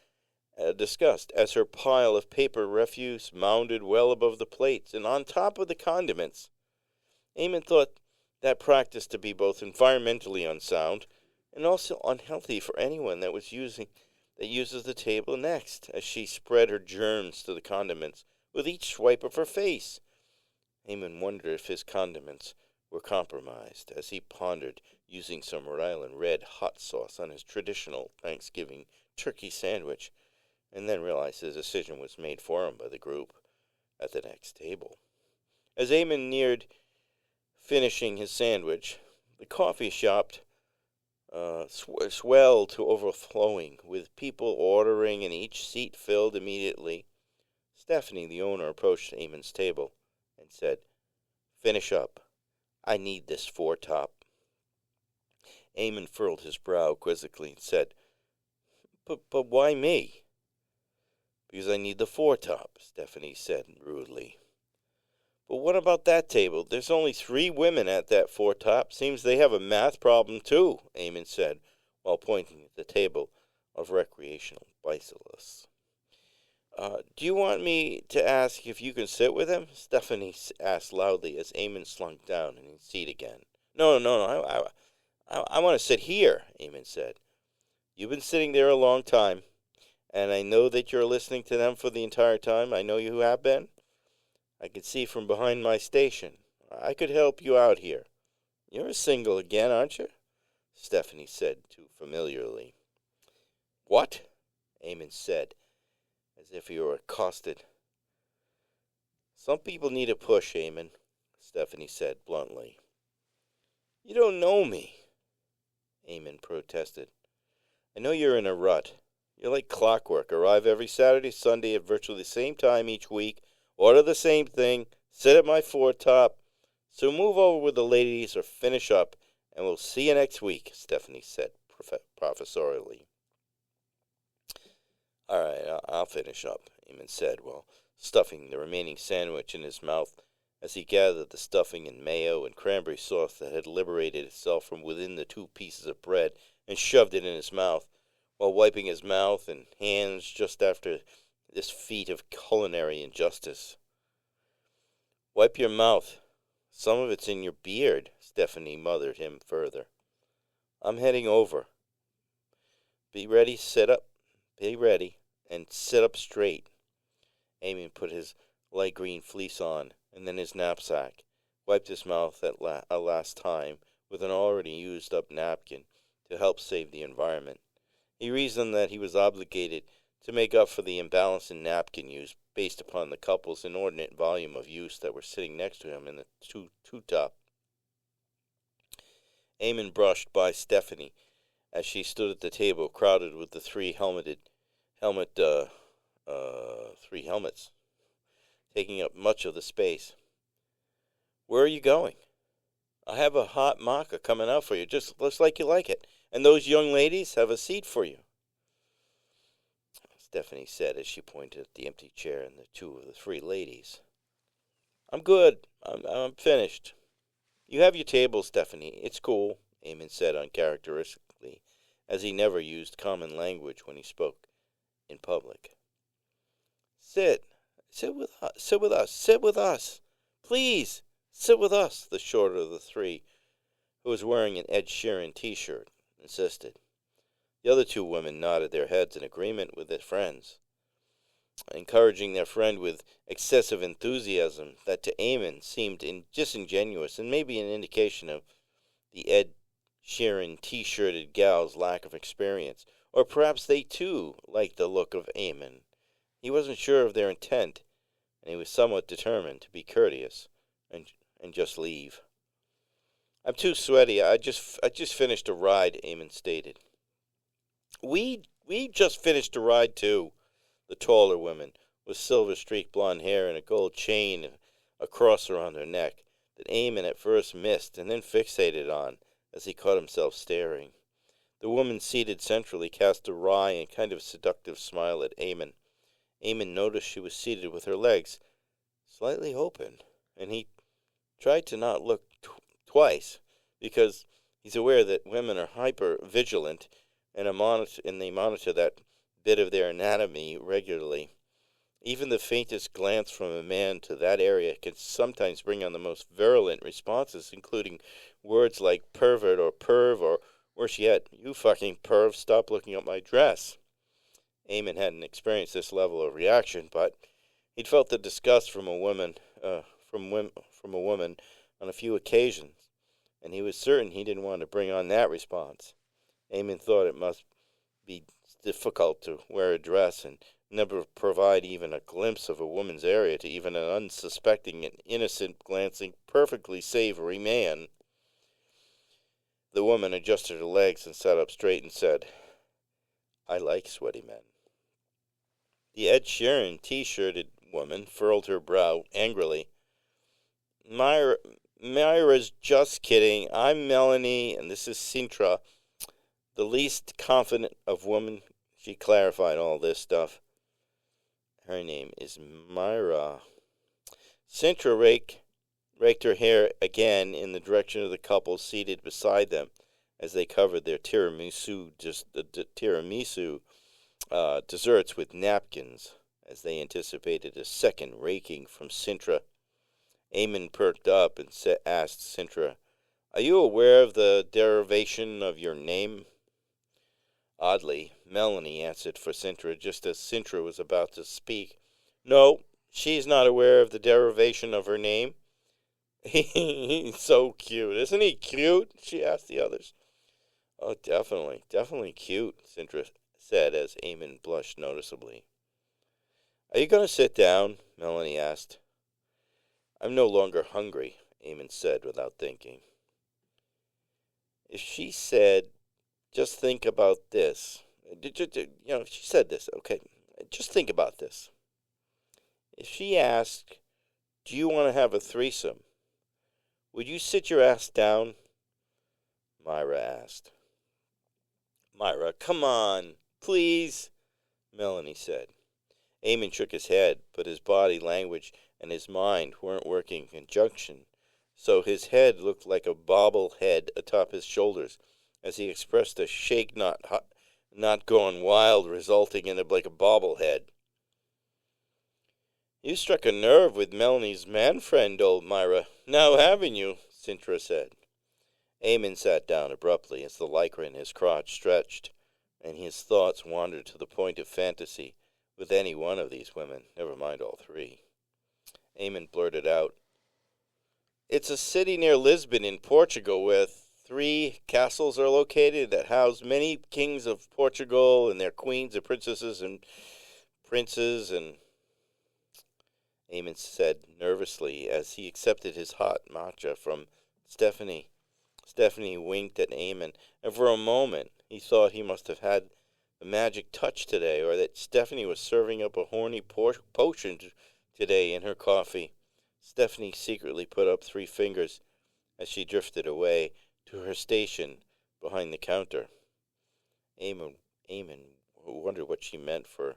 as her pile of paper refuse mounded well above the plates and on top of the condiments. Eamon thought that practice to be both environmentally unsound and also unhealthy for anyone that uses the table next, as she spread her germs to the condiments with each swipe of her face. Eamon wondered if his condiments were compromised as he pondered using some Rhode Island red hot sauce on his traditional Thanksgiving turkey sandwich, and then realized his decision was made for him by the group at the next table. As Eamon neared finishing his sandwich, the coffee shop swelled to overflowing, with people ordering and each seat filled immediately. Stephanie, the owner, approached Eamon's table and said, "Finish up. I need this 4-top. Eamon furrowed his brow quizzically and said, But why me?" "Because I need the 4-top, Stephanie said rudely. "But what about that table? There's only 3 women at that 4-top. Seems they have a math problem, too," Eamon said, while pointing at the table of recreational bicyclists. Do you want me to ask if you can sit with him?" Stephanie asked loudly as Eamon slunk down in his seat again. No, I want to sit here," Eamon said. "You've been sitting there a long time, and I know that you're listening to them for the entire time. I know you have been. I can see from behind my station. I could help you out here. You're single again, aren't you?" Stephanie said too familiarly. "What?" Eamon said, as if he were accosted. "Some people need a push, Eamon," Stephanie said bluntly. "You don't know me," Eamon protested. "I know you're in a rut. You're like clockwork. Arrive every Saturday, Sunday at virtually the same time each week, order the same thing, sit at my foretop. So move over with the ladies or finish up, and we'll see you next week, Stephanie said professorially. All right, I'll finish up, Eamon said, while stuffing the remaining sandwich in his mouth as he gathered the stuffing and mayo and cranberry sauce that had liberated itself from within the 2 pieces of bread and shoved it in his mouth, while wiping his mouth and hands just after this feat of culinary injustice. Wipe your mouth. Some of it's in your beard, Stephanie mothered him further. I'm heading over. Be ready, and sit up straight. Eamon put his light green fleece on, and then his knapsack, wiped his mouth a last time with an already used-up napkin to help save the environment. He reasoned that he was obligated to make up for the imbalance in napkin use based upon the couple's inordinate volume of use that were sitting next to him in the two-top. Eamon brushed by Stephanie as she stood at the table crowded with the three helmets, taking up much of the space. Where are you going? I have a hot maca coming out for you. Just looks like you like it. And those young ladies have a seat for you, Stephanie said as she pointed at the empty chair and the 2 of the 3 ladies. I'm good. I'm finished. You have your table, Stephanie. It's cool, Eamon said uncharacteristically, as he never used common language when he spoke in public. Sit with us. Please, sit with us, the shorter of the 3, who was wearing an Ed Sheeran t-shirt, insisted. The other 2 women nodded their heads in agreement with their friends, encouraging their friend with excessive enthusiasm that to Eamon seemed disingenuous and maybe an indication of the Ed Sheeran t-shirted gal's lack of experience. Or perhaps they, too, liked the look of Eamon. He wasn't sure of their intent, and he was somewhat determined to be courteous and just leave. I'm too sweaty. I just finished a ride, Eamon stated. We just finished a ride, too, the taller woman, with silver-streaked blonde hair and a gold chain across around her neck, that Eamon at first missed and then fixated on as he caught himself staring. The woman seated centrally cast a wry and kind of seductive smile at Eamon. Eamon noticed she was seated with her legs slightly open, and he tried to not look twice, because he's aware that women are hyper-vigilant, and they monitor that bit of their anatomy regularly. Even the faintest glance from a man to that area can sometimes bring on the most virulent responses, including words like pervert or perv, or worse yet, you fucking perv, stop looking at my dress. Eamon hadn't experienced this level of reaction, but he'd felt the disgust from a woman on a few occasions, and he was certain he didn't want to bring on that response. Eamon thought it must be difficult to wear a dress and never provide even a glimpse of a woman's area to even an unsuspecting and innocent-glancing, perfectly savory man. The woman adjusted her legs and sat up straight and said, I like sweaty men. The Ed Sheeran t-shirted woman furled her brow angrily. Myra's just kidding. I'm Melanie, and this is Sintra. The least confident of women. She clarified all this stuff. Her name is Myra. Sintra raked her hair again in the direction of the couple seated beside them as they covered their tiramisu desserts with napkins, as they anticipated a second raking from Sintra. Eamon perked up and asked Sintra, Are you aware of the derivation of your name? Oddly, Melanie answered for Sintra just as Sintra was about to speak. No, she's not aware of the derivation of her name. He's so cute. Isn't he cute? She asked the others. Oh, definitely cute, Sintra said as Eamon blushed noticeably. Are you going to sit down? Melanie asked. I'm no longer hungry, Eamon said without thinking. If she said, just think about this. She said this, okay. Just think about this. If she asked, Do you want to have a threesome? Would you sit your ass down? Myra asked. Myra, come on, please, Melanie said. Eamon shook his head, but his body language and his mind weren't working in conjunction, so his head looked like a bobble head atop his shoulders as he expressed a shake not going wild, resulting in like a bobblehead. You struck a nerve with Melanie's man friend, old Myra. Now haven't you? Sintra said. Eamon sat down abruptly as the lycra in his crotch stretched, and his thoughts wandered to the point of fantasy with any one of these women, never mind all three. Eamon blurted out, It's a city near Lisbon in Portugal where 3 castles are located that house many kings of Portugal and their queens and princesses and princes, and Eamon said nervously as he accepted his hot matcha from Stephanie. Stephanie winked at Eamon, and for a moment he thought he must have had the magic touch today, or that Stephanie was serving up a horny potion today in her coffee. Stephanie secretly put up 3 fingers as she drifted away to her station behind the counter. Eamon wondered what she meant for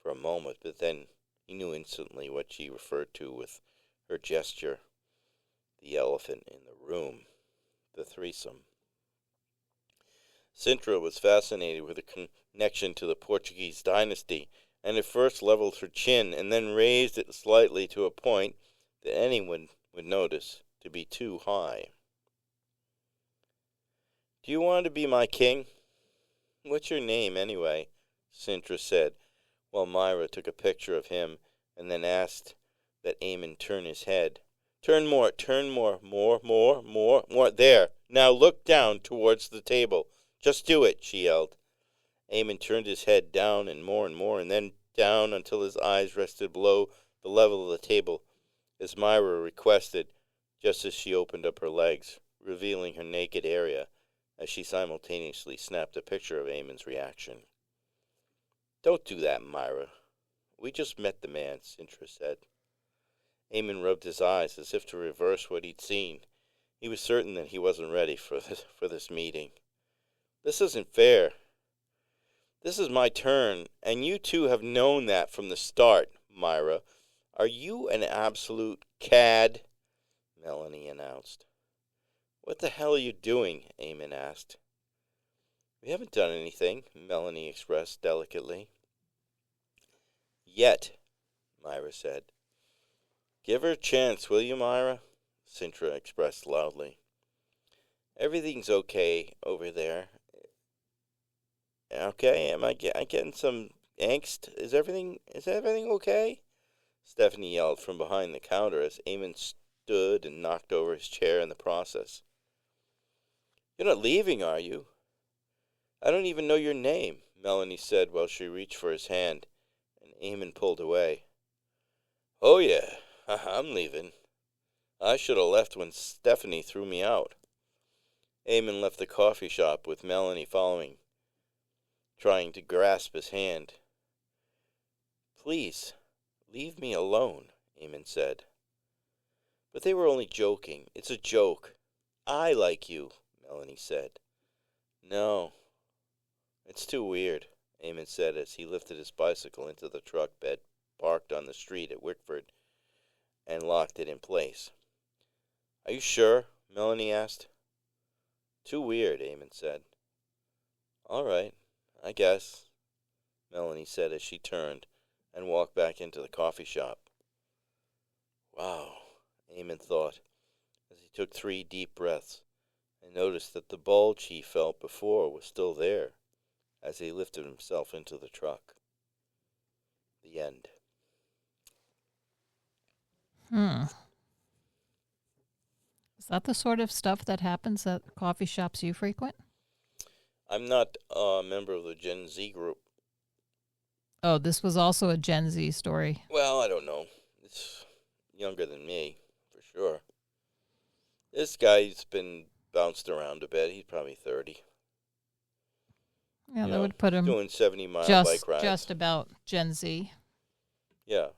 a moment, but then he knew instantly what she referred to with her gesture. The elephant in the room. The threesome. Sintra was fascinated with the connection to the Portuguese dynasty, and at first leveled her chin, and then raised it slightly to a point that anyone would notice to be too high. Do you want to be my king? What's your name, anyway? Sintra said, while Myra took a picture of him, and then asked that Eamon turn his head. Turn more, more. There, now look down towards the table. Just do it, she yelled. Eamon turned his head down and more, and then down until his eyes rested below the level of the table, as Myra requested, just as she opened up her legs, revealing her naked area, as she simultaneously snapped a picture of Eamon's reaction. Don't do that, Myra. We just met the man, Sintra said. Eamon rubbed his eyes as if to reverse what he'd seen. He was certain that he wasn't ready for this meeting. This isn't fair. This is my turn, and you two have known that from the start, Myra. Are you an absolute cad? Melanie announced. What the hell are you doing? Eamon asked. We haven't done anything, Melanie expressed delicately. Yet, Myra said. Give her a chance, will you, Myra? Sintra expressed loudly. Everything's okay over there. Okay, am I getting some angst? Is everything okay? Stephanie yelled from behind the counter as Eamon stood and knocked over his chair in the process. You're not leaving, are you? I don't even know your name, Melanie said while she reached for his hand, and Eamon pulled away. Oh yeah, I'm leaving. I should have left when Stephanie threw me out. Eamon left the coffee shop with Melanie following, trying to grasp his hand. Please, leave me alone, Eamon said. But they were only joking. It's a joke. I like you, Melanie said. No, it's too weird, Eamon said as he lifted his bicycle into the truck bed parked on the street at Wickford and locked it in place. Are you sure? Melanie asked. Too weird, Eamon said. All right, I guess, Melanie said as she turned and walked back into the coffee shop. Wow, Eamon thought, as he took 3 deep breaths and noticed that the bulge he felt before was still there as he lifted himself into the truck. The end. Is that the sort of stuff that happens at coffee shops you frequent? I'm not a member of the Gen Z group. Oh, this was also a Gen Z story. Well, I don't know. It's younger than me, for sure. This guy's been bounced around a bit. He's probably 30. Yeah, that would put him doing 70-mile bike rides. Just about Gen Z. Yeah.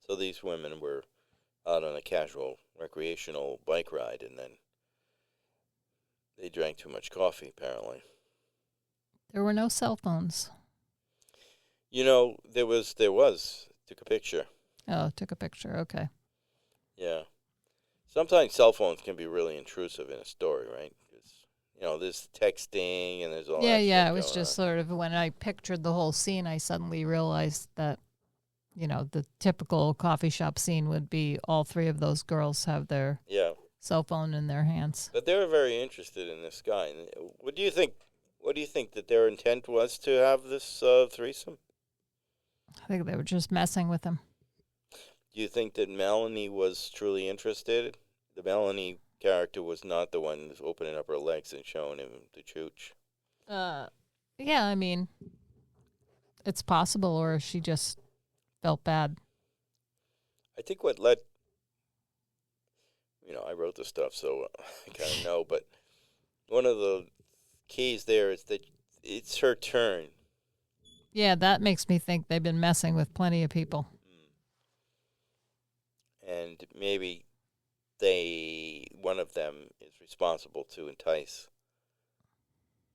So these women were out on a casual recreational bike ride, and then they drank too much coffee, apparently. There were no cell phones. There was. Took a picture. Oh, took a picture. Okay. Yeah. Sometimes cell phones can be really intrusive in a story, right? Because, there's texting and there's all Yeah, that yeah. shit It was going just on. sort of when I pictured the whole scene, I suddenly realized that, the typical coffee shop scene would be all three of those girls have their Yeah. cell phone in their hands. But they were very interested in this guy. And what do you think? What do you think that their intent was to have this threesome? I think they were just messing with him. Do you think that Melanie was truly interested? The Melanie character was not the one who's opening up her legs and showing him the chooch. Yeah, I mean, it's possible, or she just felt bad. I think what led, I wrote the stuff, so I kind of know, but one of the keys there is that it's her turn. Yeah, that makes me think they've been messing with plenty of people. And maybe one of them is responsible to entice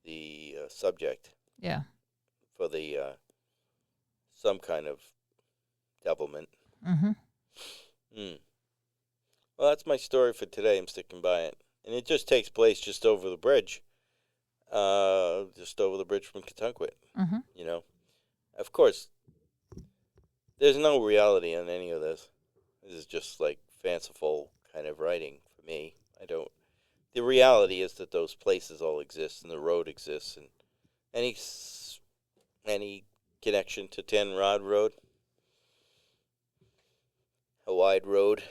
the subject Yeah. for the some kind of devilment. Mm-hmm. Well, that's my story for today. I'm sticking by it. And it just takes place just over the bridge. Just over the bridge from Kentucky. Mm-hmm. Of course, there's no reality in any of this. This is just like fanciful kind of writing for me. The reality is that those places all exist and the road exists, and any connection to 10 Rod Road, a wide road.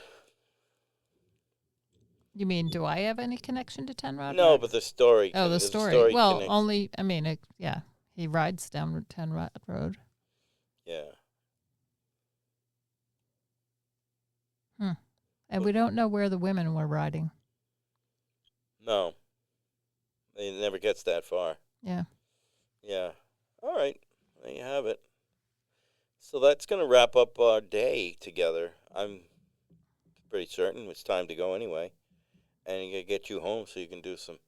You mean, do I have any connection to Ten Rod No, Road? but the story. Oh, the story. Well, connects. only, I mean, yeah, he rides down Ten Rod Road. Yeah. And we don't know where the women were riding. No. It never gets that far. Yeah. Yeah. All right. There you have it. So that's going to wrap up our day together. I'm pretty certain it's time to go anyway. And I'm going to get you home so you can do some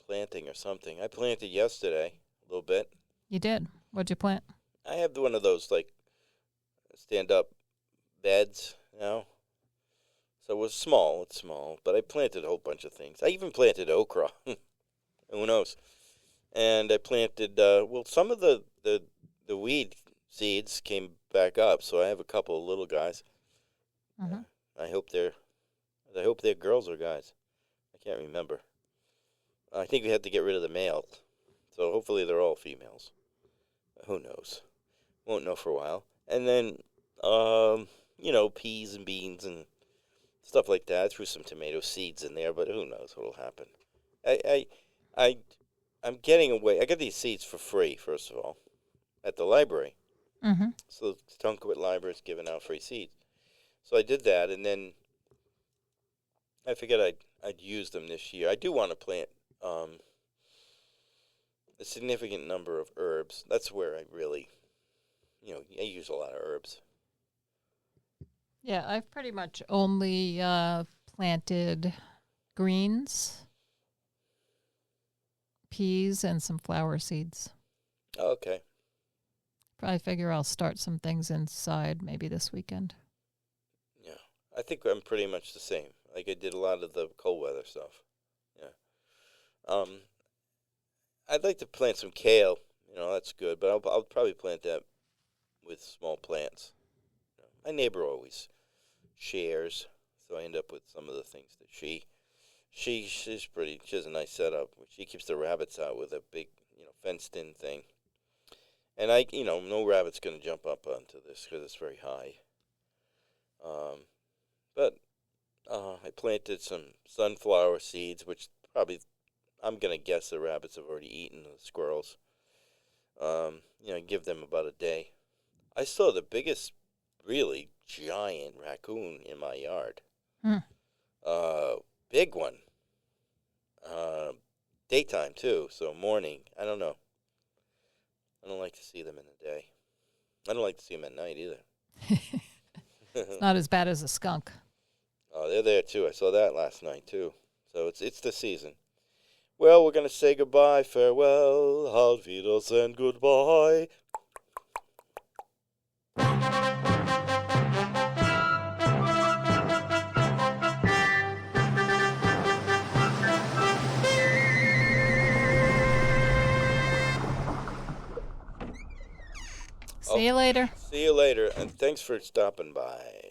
planting or something. I planted yesterday a little bit. You did? What'd you plant? I have one of those, like, stand-up beds, So it was small. It's small. But I planted a whole bunch of things. I even planted okra. Who knows? And I planted, some of the weed seeds came back up, so I have a couple of little guys. Mm-hmm. I hope they're girls or guys. I can't remember. I think we had to get rid of the male, so hopefully they're all females. Who knows? Won't know for a while. And then, peas and beans and stuff like that. I threw some tomato seeds in there, but who knows what'll happen. I'm getting away. I got these seeds for free, first of all, at the library. Mm-hmm. So the Tonquit Library is giving out free seeds. So I did that, and then I figured I'd use them this year. I do want to plant a significant number of herbs. That's where I really, I use a lot of herbs. Yeah, I've pretty much only planted greens, peas, and some flower seeds. Okay. Probably figure I'll start some things inside maybe this weekend. Yeah. I think I'm pretty much the same. Like, I did a lot of the cold weather stuff. Yeah. I'd like to plant some kale. That's good, but I'll probably plant that with small plants. My neighbor always shares, so I end up with some of the things that she's pretty. She has a nice setup. She keeps the rabbits out with a big, fenced-in thing. And no rabbit's going to jump up onto this because it's very high. But I planted some sunflower seeds, which probably, I'm going to guess the rabbits have already eaten, the squirrels. Give them about a day. I saw the biggest, really giant raccoon in my yard. Big one. Daytime, too, so morning. I don't know. I don't like to see them in the day. I don't like to see them at night, either. It's not as bad as a skunk. Oh, they're there too. I saw that last night too. So it's the season. Well, we're gonna say goodbye, farewell, auf Wiedersehen, goodbye. See you later. See you later, and thanks for stopping by.